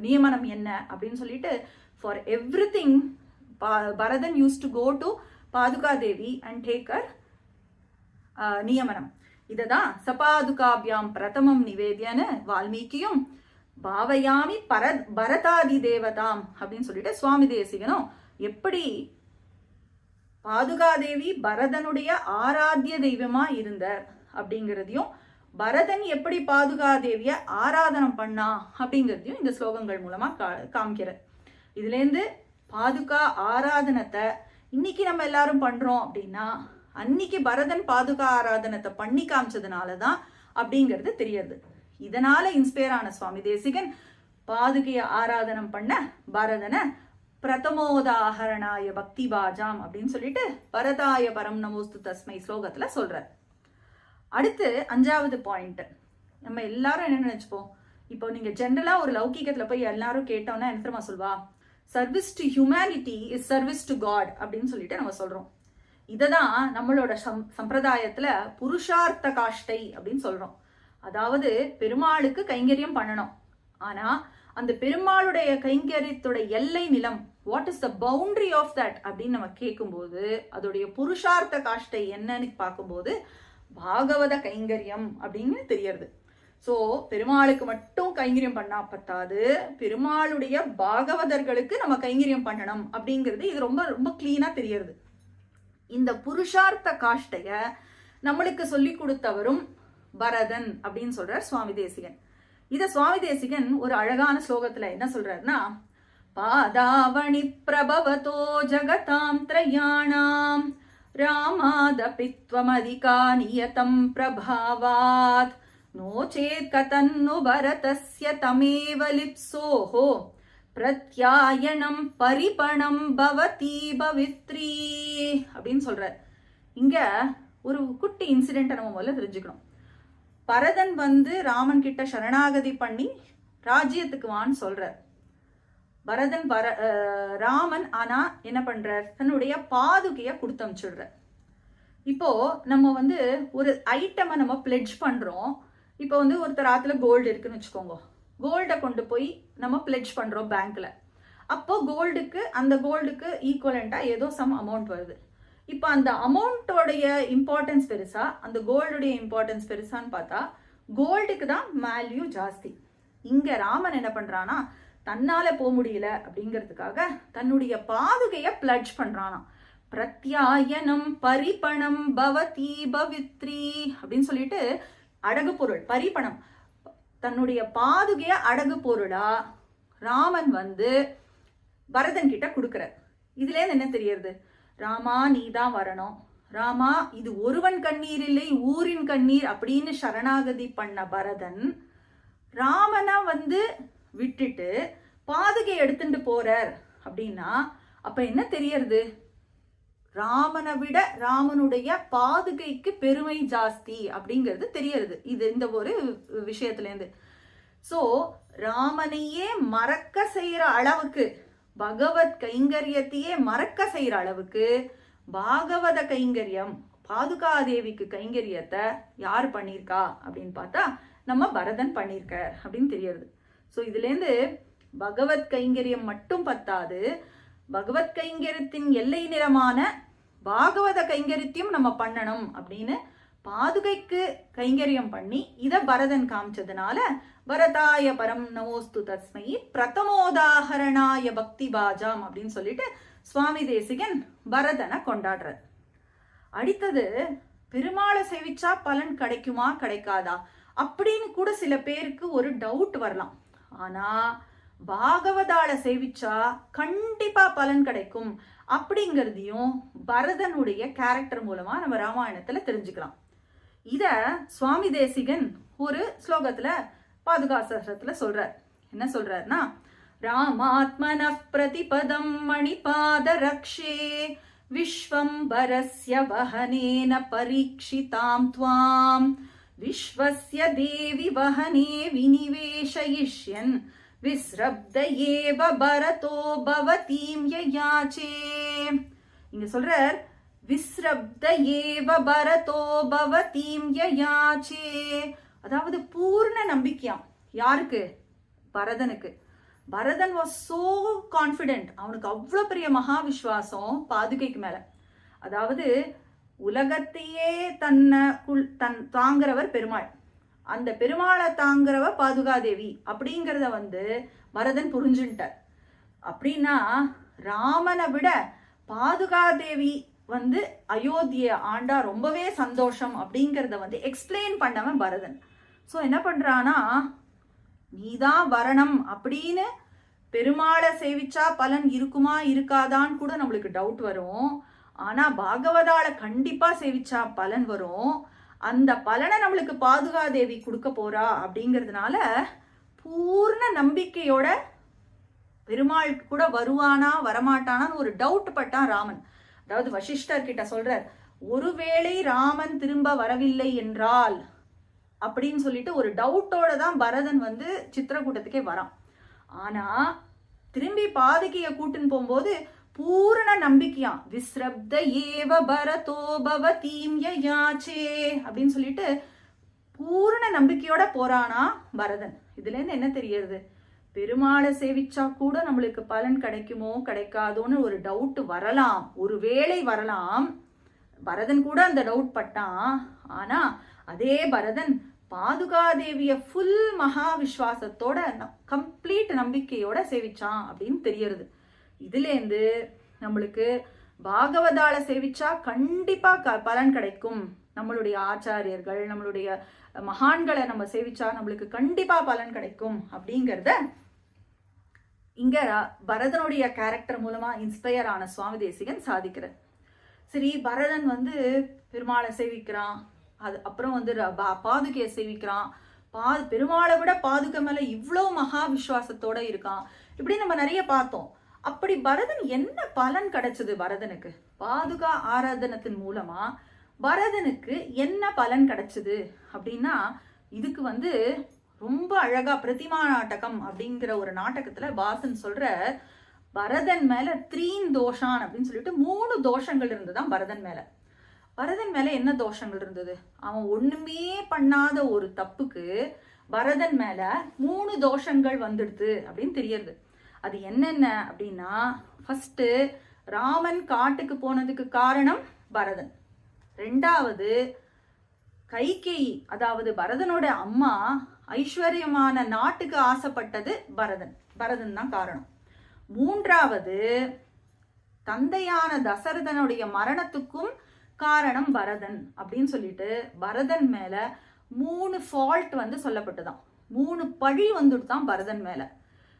நியமனம் என்ன அப்படின்னு சொல்லிட்டு for everything Bharathan used to go to பாதுகாதேவி அண்ட் டேக்கர் நியமனம். இததான் சபாதுகாபியாம் பிரதமம் நிவேதியன்னு வால்மீகியும் பாவயாமி பரதாதி தேவதாம் அப்படின்னு சொல்லிட்டு சுவாமி தேசிகனும் எப்படி பாதுகாதேவி பரதனுடைய ஆராத்திய தெய்வமா இருந்தார் அப்படிங்கிறதையும், பரதன் எப்படி பாதுகாதேவிய ஆராதனம் பண்ணா அப்படிங்கிறதையும் இந்த ஸ்லோகங்கள் மூலமா காமிக்கிறார். இதுல இருந்து பாதுகா ஆராதனத்தை இன்னைக்கு நம்ம எல்லாரும் பண்றோம் அப்படின்னா, அன்னைக்கு பரதன் பாதுகா ஆராதனத்தை பண்ணி காமிச்சதுனாலதான் அப்படிங்கிறது தெரியுது. இதனால இன்ஸ்பயர் ஆன சுவாமி தேசிகன் பாதுகைய ஆராதனம் பண்ண பரதனை பிரதமோதாஹரணாய பக்தி பாஜாம் அப்படின்னு சொல்லிட்டு பரதாய பரம் நமோஸ்து தஸ்மை ஸ்லோகத்துல சொல்றார். அடுத்து 5வது பாயிண்ட், நம்ம எல்லாரும் என்ன நினைச்சுப்போம், இப்போ நீங்க ஜென்ரலா ஒரு லௌகிகத்துல போய் எல்லாரும் கேட்டோம்னா என்ன தெரியுமா சொல்வா, service to humanity is service to God அப்படின்னு சொல்லிட்டு நம்ம சொல்றோம். இததான் நம்மளோட சம்பிரதாயத்துல புருஷார்த்த காஷ்டை அப்படின்னு சொல்றோம். அதாவது பெருமாளுக்கு கைங்கரியம் பண்ணணும், ஆனா அந்த பெருமாளுடைய கைங்கரியத்தோட எல்லை நிலம், what is the boundary of that அப்படின்னு நம்ம கேட்கும்போது, அதோடைய புருஷார்த்த காஷ்டை என்னன்னு பார்க்கும்போது பாகவத கைங்கரியம் அப்படின்னு தெரியறது. சோ பெருமாளுக்கு மட்டும் கைங்கரியம் பண்ணா பத்தாது, பெருமாளுடைய பாகவதர்களுக்கு நம்ம கைங்கரியம் பண்ணணும் அப்படிங்கிறது இது ரொம்ப ரொம்ப கிளீனா தெரியறது. இந்த புருஷார்த்த காஷ்டைய நம்மளுக்கு சொல்லி கொடுத்தவரும் பரதன் அப்படின்னு சொல்றார் சுவாமி தேசிகன். இத சுவாமி தேசிகன் ஒரு அழகான ஸ்லோகத்துல என்ன சொல்றாருன்னா, பாதாவணி பிரபவதோ ஜகதாம் த்ரயாணாம் ராமாதபித்வமதிகா நியதம் பிரபாவாத் நோச்சேத் கதன்னு பரதஸ்ய தமேவ லிப்சோஹோ பிரத்யாயணம் பரிபணம் பவதி பவித்ரி அப்படின்னு சொல்றார். இங்க ஒரு குட்டி இன்சிடென்ட் நம்ம முதல்ல தெரிஞ்சுக்கணும். பரதன் வந்து ராமன் கிட்ட சரணாகதி பண்ணி ராஜ்யத்துக்கு வான்னு சொல்றார். பரதன் ராமன் ஆனா என்ன பண்றார், தன்னுடைய பாதுகைய கொடுத்து அனுப்பிச்சுடுற. இப்போ நம்ம வந்து ஒரு ஐட்டமை நம்ம பிளெட்ஜ் பண்றோம், இப்போ வந்து ஒருத்தர் ஆத்துல கோல்டு இருக்குன்னு வச்சுக்கோங்க, கோல்டை கொண்டு போய் நம்ம பிளெட்ஜ் பண்றோம் பேங்க்ல. அப்போ அந்த கோல்டுக்கு ஈக்குவலண்டா ஏதோ சம் அமௌண்ட் வருது. இப்போ அந்த அமௌண்ட்டோடைய இம்பார்ட்டன்ஸ் பெருசா, அந்த கோல்டுடைய இம்பார்ட்டன்ஸ் பெருசான்னு பார்த்தா கோல்டுக்கு தான் வேல்யூ ஜாஸ்தி. இங்க ராமன் என்ன பண்றானா, தன்னால போக முடியல அப்படிங்கிறதுக்காக தன்னுடைய பாதுகைய பிளட்ஜ் பண்றானா. பிரத்யாயனம் பரிபணம் பவதி பவித்ரி அப்படின்னு சொல்லிட்டு அடகு பொருள் பரிபணம், தன்னுடைய பாதுகைய அடகு பொருளா ராமன் வந்து பரதன் கிட்ட கொடுக்கிறார். இதுல என்ன தெரியறது, ராமா நீ தான் வரணும், ராமா இது ஒருவன் கண்ணீர் இல்லை ஊரின் கண்ணீர் அப்படின்னு சரணாகதி பண்ண பரதன் ராமனா வந்து விட்டுட்டு பாதுகை எடுத்துட்டு போறார் அப்படின்னா அப்ப என்ன தெரியறது, ராமனை விட ராமனுடைய பாதுகைக்கு பெருமை ஜாஸ்தி அப்படிங்கிறது தெரியறது இது இந்த ஒரு விஷயத்துல இருந்து. சோ ராமனையே மறக்க செய்யற அளவுக்கு, பகவத் கைங்கரியத்தையே மறக்க செய்யற அளவுக்கு பாகவத கைங்கரியம், பாதுகாதேவிக்கு கைங்கரியத்தை யார் பண்ணியிருக்கா அப்படின்னு பார்த்தா நம்ம பரதன் பண்ணியிருக்கார் அப்படின்னு தெரியறது. ஸோ இதுல இருந்து பகவத் கைங்கரியம் மட்டும் பத்தாது, பகவத் கைங்கரியத்தின் எல்லை நிறமான பாகவத கைங்கரியத்தையும் நம்ம பண்ணணும் அப்படின்னு பாதுகைக்கு கைங்கரியம் பண்ணி இத பரதன் காமிச்சதுனால பரதாய பரம் நமோஸ்து தஸ்மை பிரதமோதாகரணாய பக்தி பாஜாம் அப்படின்னு சொல்லிட்டு சுவாமி தேசிகன் பரதனை கொண்டாடுறார். அடுத்தது பெருமாளை சேவிச்சா பலன் கிடைக்குமா கிடைக்காதா அப்படின்னு கூட சில பேருக்கு ஒரு டவுட் வரலாம். ஆனா பாகவதால சேவிச்சா கண்டிப்பா பலன் கிடைக்கும் அப்படிங்கிறதையும் பரதனுடைய கேரக்டர் மூலமா நம்ம ராமாயணத்துல தெரிஞ்சுக்கலாம். இத சுவாமி தேசிகன் ஒரு ஸ்லோகத்துல பாதுகாசத்துல சொல்றார். என்ன சொல்றாருன்னா, ராமாத்மன பிரதிபதம் மணிபாத ரக்ஷே விஸ்வம்பரஸ்ய வஹனேன பரீட்சிதாம் த்வாம் விஸ்வஸ்ய தேவி வஹனே விநிவேஷயிஷ்யன் விஸ்ரப்த ஏவ பரதோ பவதீம் யயாச்சே. இங்க சொல்றார் விஸ்ரப்த ஏவ பரதோ பவதீம் யயாச்சே, அதாவது பூர்ண நம்பிக்கையாம். யாருக்கு? பரதனுக்கு. பரதன் வாஸ் சோ கான்பிடென்ட், அவனுக்கு அவ்வளவு பெரிய மகா விஸ்வாசம் பாதுகைக்கு மேல. அதாவது உலகத்தையே தன் தாங்கிறவர் பெருமாள், அந்த பெருமாளை தாங்கிறவ பாதுகாதேவி அப்படிங்கிறத வந்து பரதன் புரிஞ்சுட்டார். அப்படின்னா ராமனை விட பாதுகாதேவி வந்து அயோத்திய ஆண்டா ரொம்பவே சந்தோஷம் அப்படிங்கிறத வந்து எக்ஸ்பிளைன் பண்ணவன் பரதன். ஸோ என்ன பண்றானா, நீதான் வரணும் அப்படின்னு பெருமாளை சேவிச்சா பலன் இருக்குமா இருக்காதான்னு கூட நம்மளுக்கு டவுட் வரும். ஆனா பாகவதால கண்டிப்பா சேவிச்சா பலன் வரும். அந்த பலனை நம்மளுக்கு பாதுகாதேவி கொடுக்க போறா அப்படிங்கிறதுனால பூர்ண நம்பிக்கையோட பெருமாள் கூட வருவானா வரமாட்டானான்னு ஒரு டவுட் பட்டான் ராமன். அதாவது வசிஷ்டர் கிட்ட சொல்றார், ஒருவேளை ராமன் திரும்ப வரவில்லை என்றால் அப்படின்னு சொல்லிட்டு ஒரு டவுட்டோட தான் பரதன் வந்து சித்திரக்கூட்டத்துக்கே வரான். ஆனா திரும்பி பாதுகைய கூட்டுன்னு போகும்போது பூரண நம்பிக்கையாம். விஸ்ரப்த ஏவ பரதோ பவதீம் யயாச்சே அப்படின்னு சொல்லிட்டு பூரண நம்பிக்கையோட போறானா பரதன். இதுல இருந்து என்ன தெரியறது, பெருமாளை சேவிச்சா கூட நம்மளுக்கு பலன் கிடைக்குமோ கிடைக்காதோன்னு ஒரு டவுட் வரலாம், ஒருவேளை வரலாம். பரதன் கூட அந்த டவுட் பட்டான். ஆனா அதே பரதன் பாதுகாதேவிய ஃபுல் மகா விஸ்வாசத்தோட கம்ப்ளீட் நம்பிக்கையோட சேவிச்சான் அப்படின்னு தெரியறது. இதுல இருந்து நம்மளுக்கு பாகவதால சேவிச்சா கண்டிப்பா பலன் கிடைக்கும், நம்மளுடைய ஆச்சாரியர்கள் நம்மளுடைய மகான்களை நம்ம சேவிச்சா நம்மளுக்கு கண்டிப்பா பலன் கிடைக்கும் அப்படிங்கிறத இங்க பரதனுடைய கேரக்டர் மூலமா இன்ஸ்பயர் ஆன சுவாமி தேசிகன் சாதிக்கிறார். சரி, பரதன் வந்து பெருமாளை சேவிக்கிறான், அது அப்புறம் வந்து பாதுகையை சேவிக்கிறான், பெருமாளை விட பாதுகை மேல இவ்வளவு மகா விசுவாசத்தோட இருக்கான், இப்படி நம்ம நிறைய பார்த்தோம். அப்படி பரதன் என்ன பலன் கிடைச்சது பரதனுக்கு? பாதுகா ஆராதனத்தின் மூலமா பரதனுக்கு என்ன பலன் கிடைச்சது அப்படின்னா, இதுக்கு வந்து ரொம்ப அழகா பிரதிமா நாடகம் அப்படிங்கிற ஒரு நாடகத்துல பாசன் சொல்ற, பரதன் மேல 3 தோஷான் அப்படின்னு சொல்லிட்டு 3 தோஷங்கள் இருந்துதான் பரதன் மேல. பரதன் மேல என்ன தோஷங்கள் இருந்தது? அவன் ஒண்ணுமே பண்ணாத ஒரு தப்புக்கு பரதன் மேல 3 தோஷங்கள் வந்துடுது அப்படின்னு தெரியறது. அது என்னென்ன அப்படின்னா, ஃபர்ஸ்ட் ராமன் காட்டுக்கு போனதுக்கு காரணம் பரதன். 2வது கைகேயி, அதாவது பரதனோட அம்மா ஐஸ்வர்யமான நாட்டுக்கு ஆசைப்பட்டது பரதன் தான் காரணம். 3வது தந்தையான தசரதனுடைய மரணத்துக்கும் காரணம் பரதன் அப்படின்னு சொல்லிட்டு பரதன் மேல 3 ஃபால்ட் வந்து சொல்லப்பட்டுதான், 3 பழி வந்துட்டுதான் பரதன் மேல.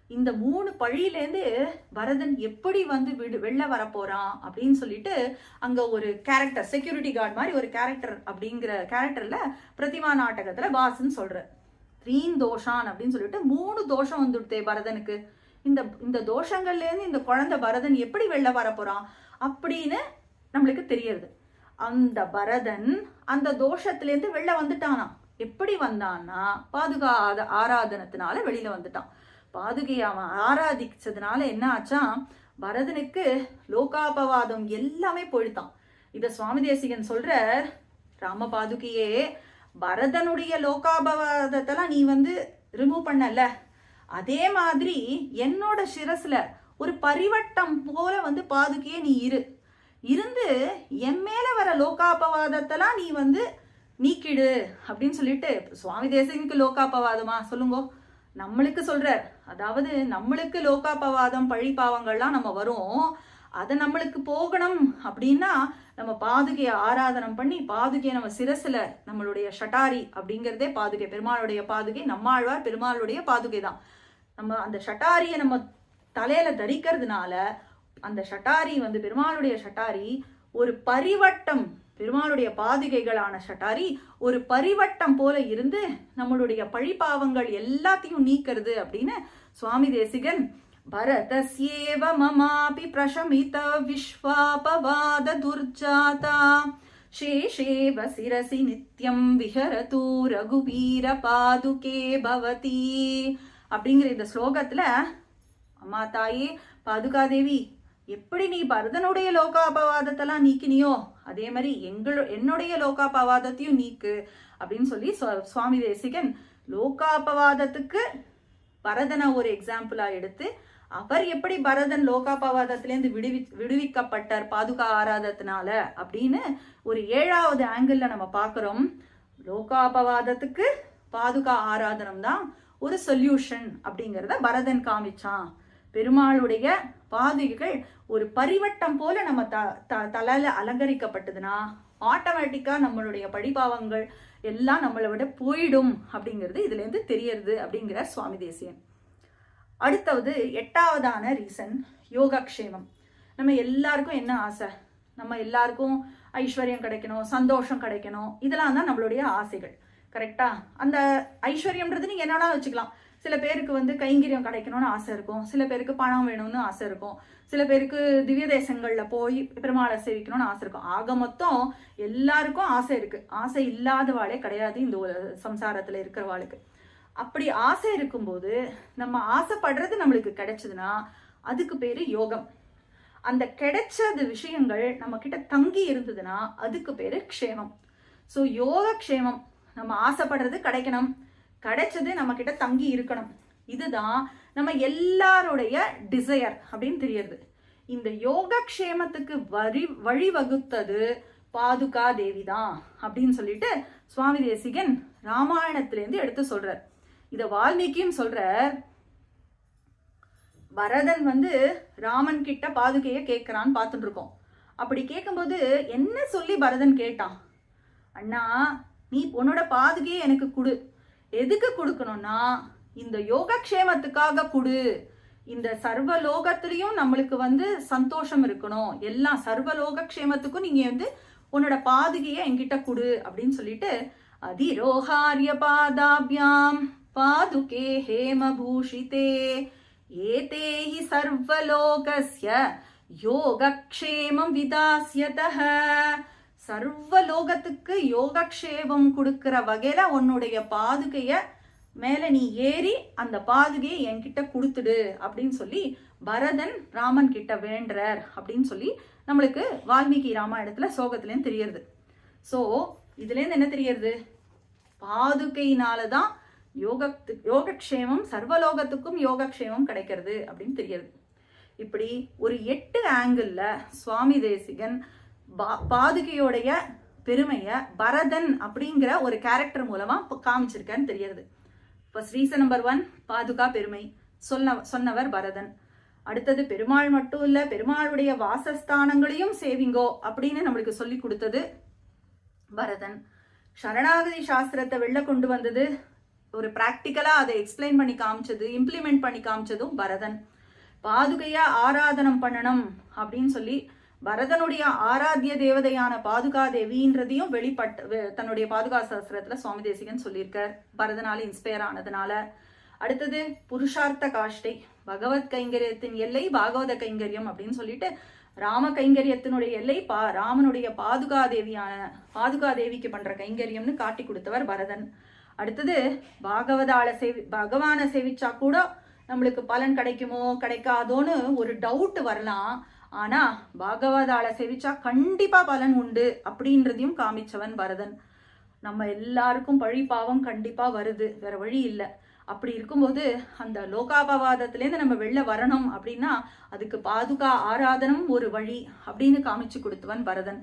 இந்த 3 பழியிலேருந்து பரதன் எப்படி வந்து வெளில வரப்போறான் அப்படின்னு சொல்லிட்டு அங்க ஒரு கேரக்டர், செக்யூரிட்டி கார்டு மாதிரி ஒரு கேரக்டர், அப்படிங்கிற கேரக்டர்ல பிரதிமா நாடகத்துல பாசன் சொல்ற 3 தோஷான் அப்படின்னு சொல்லிட்டு 3 தோஷம் வந்துடுதே பரதனுக்கு. இந்த தோஷங்கள்ல இருந்து இந்த குழந்தை பரதன் எப்படி வெளில வரப்போறான் அப்படின்னு நம்மளுக்கு தெரியறது. அந்த பரதன் அந்த தோஷத்திலேருந்து வெளில வந்துட்டானா. எப்படி வந்தான்னா, பாதுகா ஆராதனத்தினால வெளியில வந்துட்டான். பாதுகையை அவன் ஆராதிச்சதுனால என்ன ஆச்சா, பரதனுக்கு லோகாபவாதம் எல்லாமே போயிட்டான். இத சுவாமி தேசிகன் சொல்ற, ராம பாதுகையே பரதனுடைய லோகாபவாதத்தெல்லாம் நீ வந்து ரிமூவ் பண்ணல, அதே மாதிரி என்னோட சிரஸ்ல ஒரு பரிவட்டம் போல வந்து பாதுகையே நீ இருந்து என் மேல வர லோகாபவாதத்தெல்லாம் நீ வந்து நீக்கிடு அப்படின்னு சொல்லிட்டு. சுவாமி தேசிகனுக்கு லோகாபவாதமா சொல்லுங்க, நம்மளுக்கு சொல்றார். அதாவது நம்மளுக்கு லோகாபவாதம் பழி பாவங்கள்லாம் நம்ம வரும், அதை நம்மளுக்கு போகணும் அப்படின்னா நம்ம பாதுகையை ஆராதனம் பண்ணி பாதுகையை நம்ம சிரசுல, நம்மளுடைய ஷட்டாரி அப்படிங்கிறதே பாதுகை, பெருமாளுடைய பாதுகை, நம்மாழ்வார் பெருமாளுடைய பாதுகை தான். நம்ம அந்த ஷட்டாரியை நம்ம தலையில தரிக்கிறதுனால அந்த ஷட்டாரி வந்து பெருமாளுடைய ஷட்டாரி ஒரு பரிவட்டம், பெருமாளுடைய பாதுகைகளான ஷட்டாரி ஒரு பரிவட்டம் போல இருந்து நம்மளுடைய பழிபாவங்கள் எல்லாத்தையும் நீக்கிறது அப்படின்னு சுவாமி தேசிகன் பரதஸ்யேவ மமாபி பிரஷமித விஸ்வாபவாத துர்ஜாதா சேஷேவ சிரசி நித்யம் விஹரது ரகுவீர பாதுகே பவதி அப்படிங்கிற இந்த ஸ்லோகத்துல, அம்மா தாயே பாதுகாதேவி, எப்படி நீ பரதனுடைய லோகாபவாதத்தெல்லாம் நீக்கினியோ அதே மாதிரி என்னுடைய லோகாபவாதத்தையும் நீக்கு அப்படின்னு சொல்லி சுவாமி தேசிகன் லோகாபவாதத்துக்கு பரதனை ஒரு எக்ஸாம்பிளா எடுத்து, அவர் எப்படி பரதன் லோகாபவாதத்திலேருந்து விடுவிக்கப்பட்டார் பாதுகா ஆராதத்தினால அப்படின்னு ஒரு 7வது ஆங்கிள் நம்ம பார்க்கிறோம். லோகாபவாதத்துக்கு பாதுகா ஆராதனம் தான் ஒரு சொல்யூஷன் அப்படிங்கிறத பரதன் காமிச்சான். பெருமாளுடைய பாதுகைகள் ஒரு பரிவட்டம் போல நம்ம தலையில அலங்கரிக்கப்பட்டதுன்னா ஆட்டோமேட்டிக்கா நம்மளுடைய பழிபாவங்கள் எல்லாம் நம்மளை விட போயிடும் அப்படிங்கிறது இதுல இருந்து தெரியறது அப்படிங்கிற சுவாமி தேசிகன். அடுத்தது 8வதான ரீசன் யோகக்ஷேமம். நம்ம எல்லாருக்கும் என்ன ஆசை? நம்ம எல்லாருக்கும் ஐஸ்வர்யம் கிடைக்கணும், சந்தோஷம் கிடைக்கணும், இதெல்லாம் தான் நம்மளுடைய ஆசைகள். கரெக்டா? அந்த ஐஸ்வர்யம்ன்றது நீங்க என்னன்னா வச்சுக்கலாம். சில பேருக்கு வந்து கைங்கரியம் கிடைக்கணும்னு ஆசை இருக்கும், சில பேருக்கு பணம் வேணும்னு ஆசை இருக்கும், சில பேருக்கு திவ்ய தேசங்கள்ல போய் பெருமாளை சேவிக்கணும்னு ஆசை இருக்கும். ஆக மொத்தம் எல்லாருக்கும் ஆசை இருக்கு. ஆசை இல்லாதவாளே கிடையாது இந்த சம்சாரத்துல இருக்கிறவாளுக்கு. அப்படி ஆசை இருக்கும்போது நம்ம ஆசைப்படுறது நம்மளுக்கு கிடைச்சதுன்னா அதுக்கு பேரு யோகம். அந்த கிடைச்சது விஷயங்கள் நம்ம கிட்ட தங்கி இருந்ததுன்னா அதுக்கு பேரு க்ஷேமம். ஸோ யோக க்ஷேமம், நம்ம ஆசைப்படுறது கிடைக்கணும், கிடைச்சது நம்ம கிட்ட தங்கி இருக்கணும், இதுதான் நம்ம எல்லாருடைய டிசையர் அப்படின்னு தெரியுது. இந்த யோகக்ஷேமத்துக்கு வழிவகுத்தது பாதுகா தேவி தான் அப்படின்னு சொல்லிட்டு சுவாமி தேசிகன் ராமாயணத்திலேருந்து எடுத்து சொல்றார். இத வால்மீகியும் சொல்றார். பரதன் வந்து ராமன் கிட்ட பாதுகைய கேட்கிறான்னு பார்த்துட்டு இருக்கோம். அப்படி கேட்கும்போது என்ன சொல்லி பரதன் கேட்டான்? அண்ணா, நீ உன்னோட பாதுகையை எனக்கு கொடு. எதுக்கு கொடுக்கணும்னா இந்த யோகக்ஷேமத்துக்காக கொடு. இந்த சர்வலோகத்திலையும் நம்மளுக்கு வந்து சந்தோஷம் இருக்கணும், எல்லாம் சர்வலோகக்ஷேமத்துக்கும் நீங்க வந்து உன்னோட பாதுகையை என்கிட்ட கொடு அப்படின்னு சொல்லிட்டு அதிரோஹாரிய பாதாபியாம் பாதுகே ஹேமபூஷிதே ஏதேஹி சர்வலோகஸ்ய யோகக்ஷேமம் விதாஸ்யதஹ. சர்வலோகத்துக்கு யோகக்ஷேமம் கொடுக்கிற வகையில உன்னுடைய பாதுகைய மேல நீ ஏறி அந்த பாதுகையை என்கிட்ட கொடுத்துடு அப்படின்னு சொல்லி பரதன் ராமன் கிட்ட வேண்டுறார் அப்படின்னு சொல்லி நம்மளுக்கு வால்மீகி ராமாயணத்துல சோகத்திலேயும் தெரியுது. ஸோ இதுலேருந்து என்ன தெரியறது? பாதுகையினாலதான் யோகக்ஷேமம், சர்வலோகத்துக்கும் யோகக்ஷேமம் கிடைக்கிறது அப்படின்னு தெரியுது. இப்படி ஒரு 8 ஆங்கிள் சுவாமி தேசிகன் பாதுகையோடைய பெருமைய பரதன் அப்படிங்கிற ஒரு கேரக்டர் மூலமா காமிச்சிருக்கேன்னு தெரியுது. ஃபர்ஸ்ட் ரீசன் நம்பர் 1, பாதுகா பெருமை சொன்னவர் பரதன். அடுத்தது பெருமாள் மட்டும் இல்ல, பெருமாளுடைய வாசஸ்தானங்களையும் சேவிங்கோ அப்படின்னு நம்மளுக்கு சொல்லி கொடுத்தது பரதன். சரணாகதி சாஸ்திரத்தை வெளில கொண்டு வந்தது, ஒரு பிராக்டிக்கலா அதை எக்ஸ்பிளைன் பண்ணி காமிச்சது, இம்ப்ளிமெண்ட் பண்ணி காமிச்சதும் பரதன். பாதுகையா ஆராதனம் பண்ணணும் அப்படின்னு சொல்லி பரதனுடைய ஆராத்திய தேவதையான பாதுகா தேவின்றதையும் தன்னுடைய பாதுகா சாஸ்திரத்துல சுவாமி தேசிகன் சொல்லியிருக்கார், பரதனால இன்ஸ்பயர் ஆனதுனால. அடுத்தது புருஷார்த்த காஷ்டை, பகவத் கைங்கரியத்தின் எல்லை பாகவத கைங்கரியம் அப்படின்னு சொல்லிட்டு ராம கைங்கரியத்தினுடைய எல்லை ராமனுடைய பாதுகா தேவிக்கு பண்ற கைங்கரியம்னு காட்டி கொடுத்தவர் பரதன். அடுத்தது பகவானை சேவிச்சா கூட நம்மளுக்கு பலன் கிடைக்குமோ கிடைக்காதோன்னு ஒரு டவுட் வரலாம். ஆனா பாகவதால சேவிச்சா கண்டிப்பா பலன் உண்டு அப்படின்றதையும் காமிச்சவன் பரதன். நம்ம எல்லாருக்கும் பழி பாவம் கண்டிப்பா வருது, வேற வழி இல்லை. அப்படி இருக்கும்போது அந்த லோகாபவாதத்திலேருந்து நம்ம வெளில வரணும் அப்படின்னா அதுக்கு பாதுகா ஆராதனம் ஒரு வழி அப்படின்னு காமிச்சு கொடுத்தவன் பரதன்.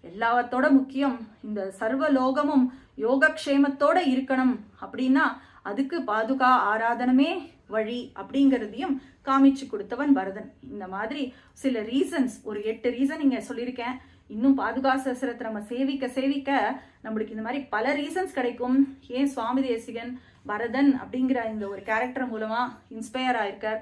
எல்லாத்தோட முக்கியம் இந்த சர்வ லோகமும் யோகக்ஷேமத்தோட இருக்கணும் அப்படின்னா அதுக்கு பாதுகா ஆராதனமே வழி அப்படிங்கிறதையும் காமிச்சு கொடுத்தவன் பரதன். இந்த மாதிரி சில ரீசன்ஸ், ஒரு 8 ரீசன் இங்க சொல்லியிருக்கேன். இன்னும் பாதுகா சஹஸ்ரத்தை நம்ம சேவிக்க நம்மளுக்கு இந்த மாதிரி பல ரீசன்ஸ் கிடைக்கும். ஏன் சுவாமி தேசிகன் பரதன் அப்படிங்கிற இந்த ஒரு கேரக்டர் மூலமா இன்ஸ்பயர் ஆயிருக்கார்.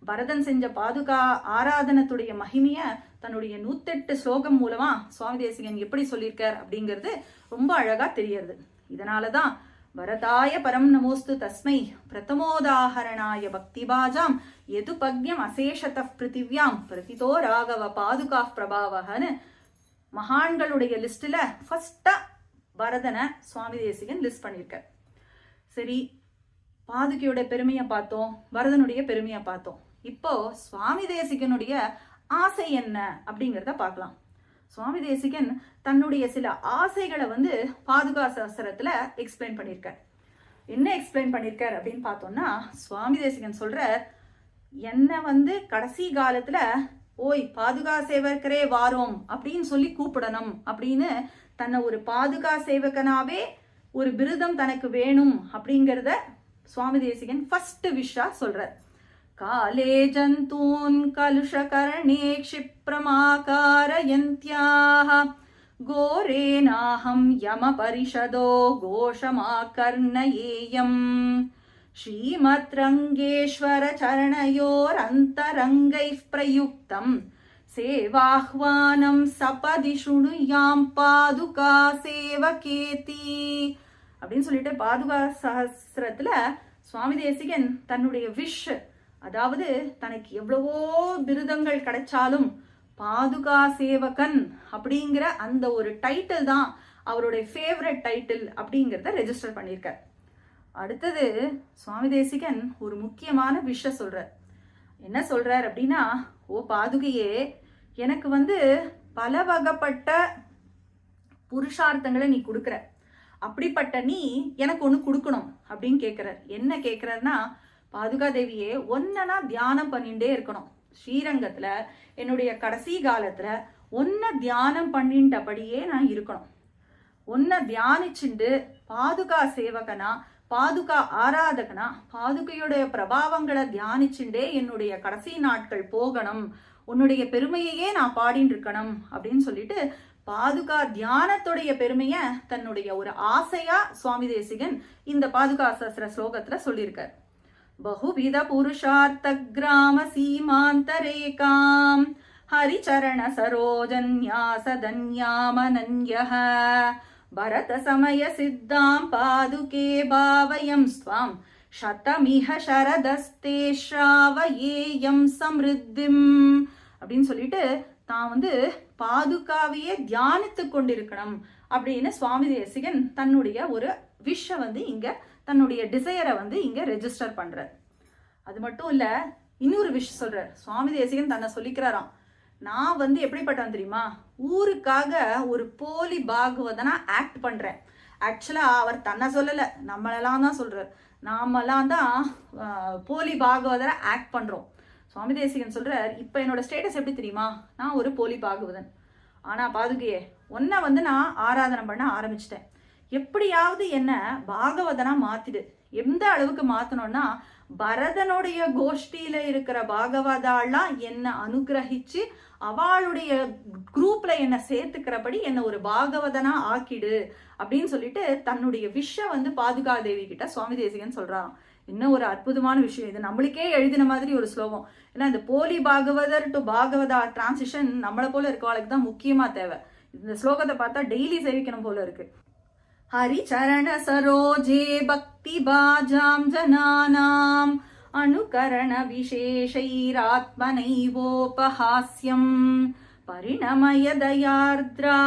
பரதன் செஞ்ச பாதுகா ஆராதனத்துடைய மகிமைய தன்னுடைய 108 ஸ்லோகம் மூலமா சுவாமி தேசிகன் எப்படி சொல்லியிருக்கார் அப்படிங்கிறது ரொம்ப அழகா தெரியறது. இதனாலதான் வரதாய பரம் நமோஸ்து தஸ்மை பிரதமோதாஹரணாய பக்தி பாஜாம் எது பக்யம் அசேஷத பிருத்திவ்யாம் பிரதிதோ ராகவ பாதுகா பிரபாவகன்னு மகான்களுடைய லிஸ்ட்ல ஃபர்ஸ்டா பரதனை சுவாமி தேசிகன் லிஸ்ட் பண்ணியிருக்கார். சரி, பாதுகையோட பெருமையை பார்த்தோம், பரதனுடைய பெருமையை பார்த்தோம். இப்போ சுவாமி தேசிகனுடைய ஆசை என்ன அப்படிங்கிறத பார்க்கலாம். சுவாமி தேசிகன் தன்னுடைய சில ஆசைகளை பாதுகா சாஸ்திரத்துல எக்ஸ்பிளைன் பண்ணியிருக்கார். என்ன எக்ஸ்பிளைன் பண்ணியிருக்கார் அப்படின்னு பார்த்தோம்னா, சுவாமி தேசிகன் சொல்ற, என்ன கடைசி காலத்துல ஓய் பாதுகா சேவகரே வாரோம் அப்படின்னு சொல்லி கூப்பிடணும் அப்படின்னு தன்னை ஒரு பாதுகா சேவகனாவே ஒரு விருதம் தனக்கு வேணும் அப்படிங்கிறத சுவாமி தேசிகன் ஃபர்ஸ்ட் விஷா சொல்றார். காலே ஜந்தூன் கலுஷகரணே க்ஷிப்ரமாகாரயந்த்யாஹ கோரேனாஹம் யம பரிஷதோ கோஷமாகர்ணயேயம் ஸ்ரீமத் ரங்கேஸ்வர சரணயோரந்தரங்கைஃ பிரயுக்தம் சேவாஹ்வானம் சபதி சுணுயாம் பாதுகா சேவகேதி அப்படின்னு சொல்லிட்டு பாதுகா சஹஸ்ரத்துல சுவாமி தேசிகன் தன்னுடைய விஷ், அதாவது தனக்கு எவ்வளவோ பிருதங்கள் கிடைச்சாலும் பாதுகா சேவகன் அப்படிங்கிற அந்த ஒரு டைட்டில் தான் அவருடைய ஃபேவரட் டைட்டில் அப்படிங்கிறத ரெஜிஸ்டர் பண்ணியிருக்கார். அடுத்தது சுவாமி தேசிகன் ஒரு முக்கியமான விஷயம் சொல்றார். என்ன சொல்றார் அப்படின்னா, ஓ பாதுகையே, எனக்கு பல வகைப்பட்ட புருஷார்த்தங்களை நீ கொடுக்குற, அப்படிப்பட்ட நீ எனக்கு ஒன்று கொடுக்கணும் அப்படின்னு கேட்கிறார். என்ன கேட்கிறார்னா, பாதுகா தேவியே ஒன்னா தியானம் பண்ணிட்டே இருக்கணும். ஸ்ரீரங்கத்துல என்னுடைய கடைசி காலத்துல ஒன்ன தியானம் பண்ணிட்டபடியே நான் இருக்கணும். ஒன்ன தியானிச்சுண்டு பாதுகா சேவகனா, பாதுகா ஆராதகனா, பாதுகையுடைய பிரபாவங்களை தியானிச்சுண்டே என்னுடைய கடைசி நாட்கள் போகணும், உன்னுடைய பெருமையையே நான் பாடின்னு இருக்கணும் அப்படின்னு சொல்லிட்டு பாதுகா தியானத்துடைய பெருமைய தன்னுடைய ஒரு ஆசையா சுவாமி தேசிகன் இந்த பாதுகா சஹஸ்ர ஸ்லோகத்துல சொல்லியிருக்கார். பகுவித புருஷார்த்த கிராம சீமாந்தரேகாம் ஹரிச்சரண சரோஜன்யாசதன்யாமனன்யஹ பரத சமய சித்தாம் பாதுகே பாவயம் ஸ்வாம் சதமிஹ சரதஸ்தே ஸ்ராவயேயம் சம்ருத்திம் அப்படின்னு சொல்லிட்டு தான் பாதுகாவையே தியானித்து கொண்டிருக்கணும் அப்படின்னு சுவாமி தேசிகன் தன்னுடைய ஒரு விஷ இங்க தன்னுடைய டிசையரை இங்க ரெஜிஸ்டர் பண்றார். அது மட்டும் இல்ல, இன்னொரு விஷயம் சொல்றார். சுவாமி தேசிகன் தன்னை சொல்லிக்கிறாராம், நான் வந்து எப்படிப்பட்டவன் தெரியுமா, ஊருக்காக ஒரு போலி பாகவதனா ஆக்ட் பண்றேன். ஆக்சுவலா அவர் தன்னை சொல்லல, நம்மளெல்லாம் தான் சொல்றார். நாமெல்லாம் தான் போலி பாகவதரை ஆக்ட் பண்றோம். சுவாமி தேசிகன் சொல்றார், இப்ப என்னோட ஸ்டேட்டஸ் எப்படி தெரியுமா, நான் ஒரு போலி பாகவதன். ஆனா பாதுகையே, உன்னை வந்து நான் ஆராதனை பண்ண ஆரம்பிச்சிட்டேன். எப்படியாவது என்ன பாகவதனா மாத்திடு. எந்த அளவுக்கு மாத்தணும்னா, பரதனுடைய கோஷ்டியில இருக்கிற பாகவதாலாம் என்ன அனுகிரகிச்சு அவளுடைய குரூப்ல என்ன சேர்த்துக்கிறபடி என்ன ஒரு பாகவதனா ஆக்கிடு அப்படின்னு சொல்லிட்டு தன்னுடைய விஷ வந்து பாதுகாதேவி கிட்ட சுவாமி தேசிகன் சொல்றான். இன்னும் ஒரு அற்புதமான விஷயம், இது நம்மளுக்கே எழுதின மாதிரி ஒரு ஸ்லோகம். ஏன்னா இந்த போலி பாகவதர் டு பாகவதா டிரான்சிஷன் நம்மளை போல இருக்கவாளுக்கு தான் முக்கியமா தேவை. இந்த ஸ்லோகத்தை பார்த்தா டெய்லி சேவிக்கணும் போல இருக்கு. हरिचरण सरोजे भक्तिभाजां जनानाम् अनुकरण विशेषैरात्मनैवोपहास्यम् परिणमयदयार्द्रा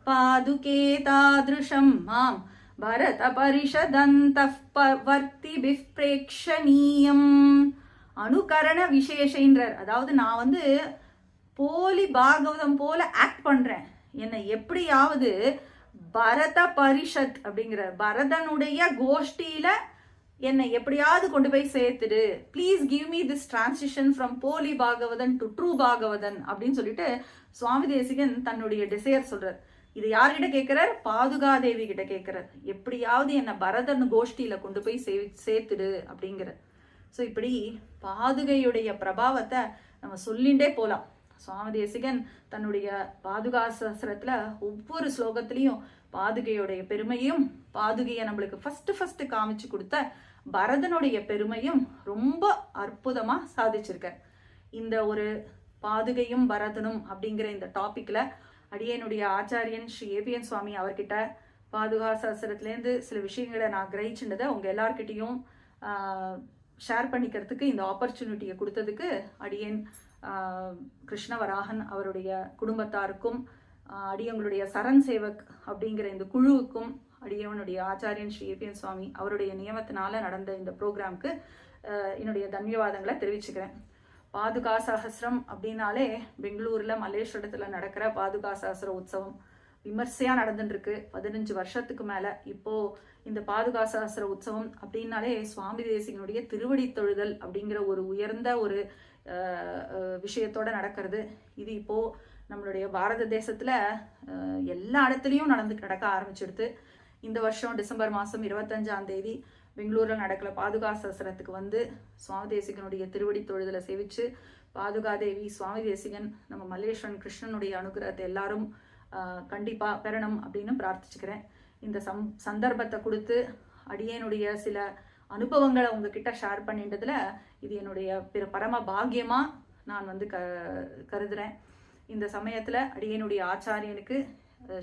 पादुके तादृशं मां भरत परिषदन्तः वर्तिभिः प्रेक्षणीयम्. அனுகரண விசேஷன்றார். அதாவது நான் வந்து போலி பாகவதம் போல ஆக்ட் பண்றேன். என்னை எப்படியாவது பரத பரிஷத் அப்படிங்கிற பரதனுடைய கோஷ்டியில என்னை எப்படியாவது கொண்டு போய் சேர்த்துடு. Please give me this transition from போலி பாகவதன் டு ட்ரூ பாகவதன் அப்படின்னு சொல்லிட்டு சுவாமி தேசிகன் தன்னுடைய டிசையர் சொல்றார். இது யார்கிட்ட கேட்கிறார்? பாதுகாதேவி கிட்ட கேட்கிறார். எப்படியாவது என்னை பரதன் கோஷ்டியில கொண்டு போய் சேர்த்துடு அப்படிங்கிற. ஸோ இப்படி பாதுகையுடைய பிரபாவத்தை நம்ம சொல்லிண்டே போலாம். சுவாமி தேசிகன் தன்னுடைய பாதுகா சஹஸ்ரத்துல ஒவ்வொரு ஸ்லோகத்திலையும் பாதுகையுடைய பெருமையும், பாதுகையை நம்மளுக்கு ஃபர்ஸ்ட் காமிச்சு கொடுத்த பரதனுடைய பெருமையும் ரொம்ப அற்புதமா சாதிச்சிருக்க. இந்த ஒரு பாதுகையும் பரதனும் அப்படிங்கிற இந்த டாபிக்ல அடியனுடைய ஆச்சாரியன் ஸ்ரீ ஏபிஎன் சுவாமி அவர்கிட்ட பாதுகா சஹஸ்ரத்துலேருந்து சில விஷயங்களை நான் கிரகிச்சுட்டதை உங்க எல்லார்கிட்டையும் ஷேர் பண்ணிக்கிறதுக்கு இந்த ஆப்பர்ச்சுனிட்டியை கொடுத்ததுக்கு அடியன் கிருஷ்ணவராகன் அவருடைய குடும்பத்தாருக்கும் அடியவங்களுடைய சரண் சேவக் அப்படிங்கிற இந்த குழுவுக்கும் அடியவனுடைய ஆச்சாரியன் ஸ்ரீ ஏபிஎன் சுவாமி அவருடைய நியமத்தினால நடந்த இந்த ப்ரோக்ராம்க்கு என்னுடைய தன்யவாதங்களை தெரிவிச்சுக்கிறேன். பாதுகா சஹஸ்ரம் அப்படின்னாலே பெங்களூர்ல மல்லேஸ்வரத்துல நடக்கிற பாதுகா சஹஸ்ர உற்சவம் விமர்சையா நடந்துட்டு இருக்கு. 15 வருஷத்துக்கு மேல. இப்போ இந்த பாதுகா சஹஸ்ர உற்சவம் அப்படின்னாலே சுவாமி தேசிகனுடைய திருவடி தொழுதல் அப்படிங்கிற ஒரு உயர்ந்த ஒரு விஷயத்தோட நடக்கிறது. இது இப்போ நம்மளுடைய பாரத தேசத்துல எல்லா இடத்துலையும் நடக்க ஆரம்பிச்சிடுது. இந்த வருஷம் டிசம்பர் மாதம் 25ஆம் தேதி பெங்களூரில் நடக்கல பாதுகா சஹஸ்ரத்துக்கு வந்து சுவாமி தேசிகனுடைய திருவடி தொழுதலை சேவிச்சு பாதுகாதேவி சுவாமி தேசிகன் நம்ம மல்லேஸ்வரன் கிருஷ்ணனுடைய அனுகிரகத்தை எல்லாரும் கண்டிப்பா பெறணும் அப்படின்னு பிரார்த்திச்சுக்கிறேன். இந்த சந்தர்ப்பத்தை கொடுத்து அடியனுடைய சில அனுபவங்களை உங்ககிட்ட ஷேர் பண்ணிட்டதுல இது என்னுடைய பரம பாக்கியமா நான் வந்து கருதுறேன். இந்த சமயத்துல அடியனுடைய ஆச்சாரியனுக்கு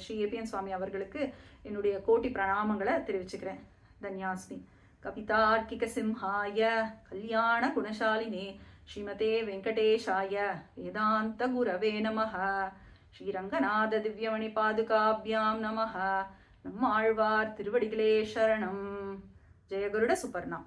ஸ்ரீ ஏபிஎன் சுவாமி அவர்களுக்கு என்னுடைய கோட்டி பிரணாமங்களை தெரிவிச்சுக்கிறேன். தன்யாஸ்மி. கவிதார்க்கிக சிம்ஹாய கல்யாண குணசாலினே ஸ்ரீமதே வெங்கடேஷாய வேதாந்த குரவே நமஹ. ஸ்ரீரங்கநாத திவ்யமணி பாதுகாபியாம் நமஹ. நம்மாழ்வார் திருவடிகளே சரணம். ஜெயகுருட சுபர்ணா.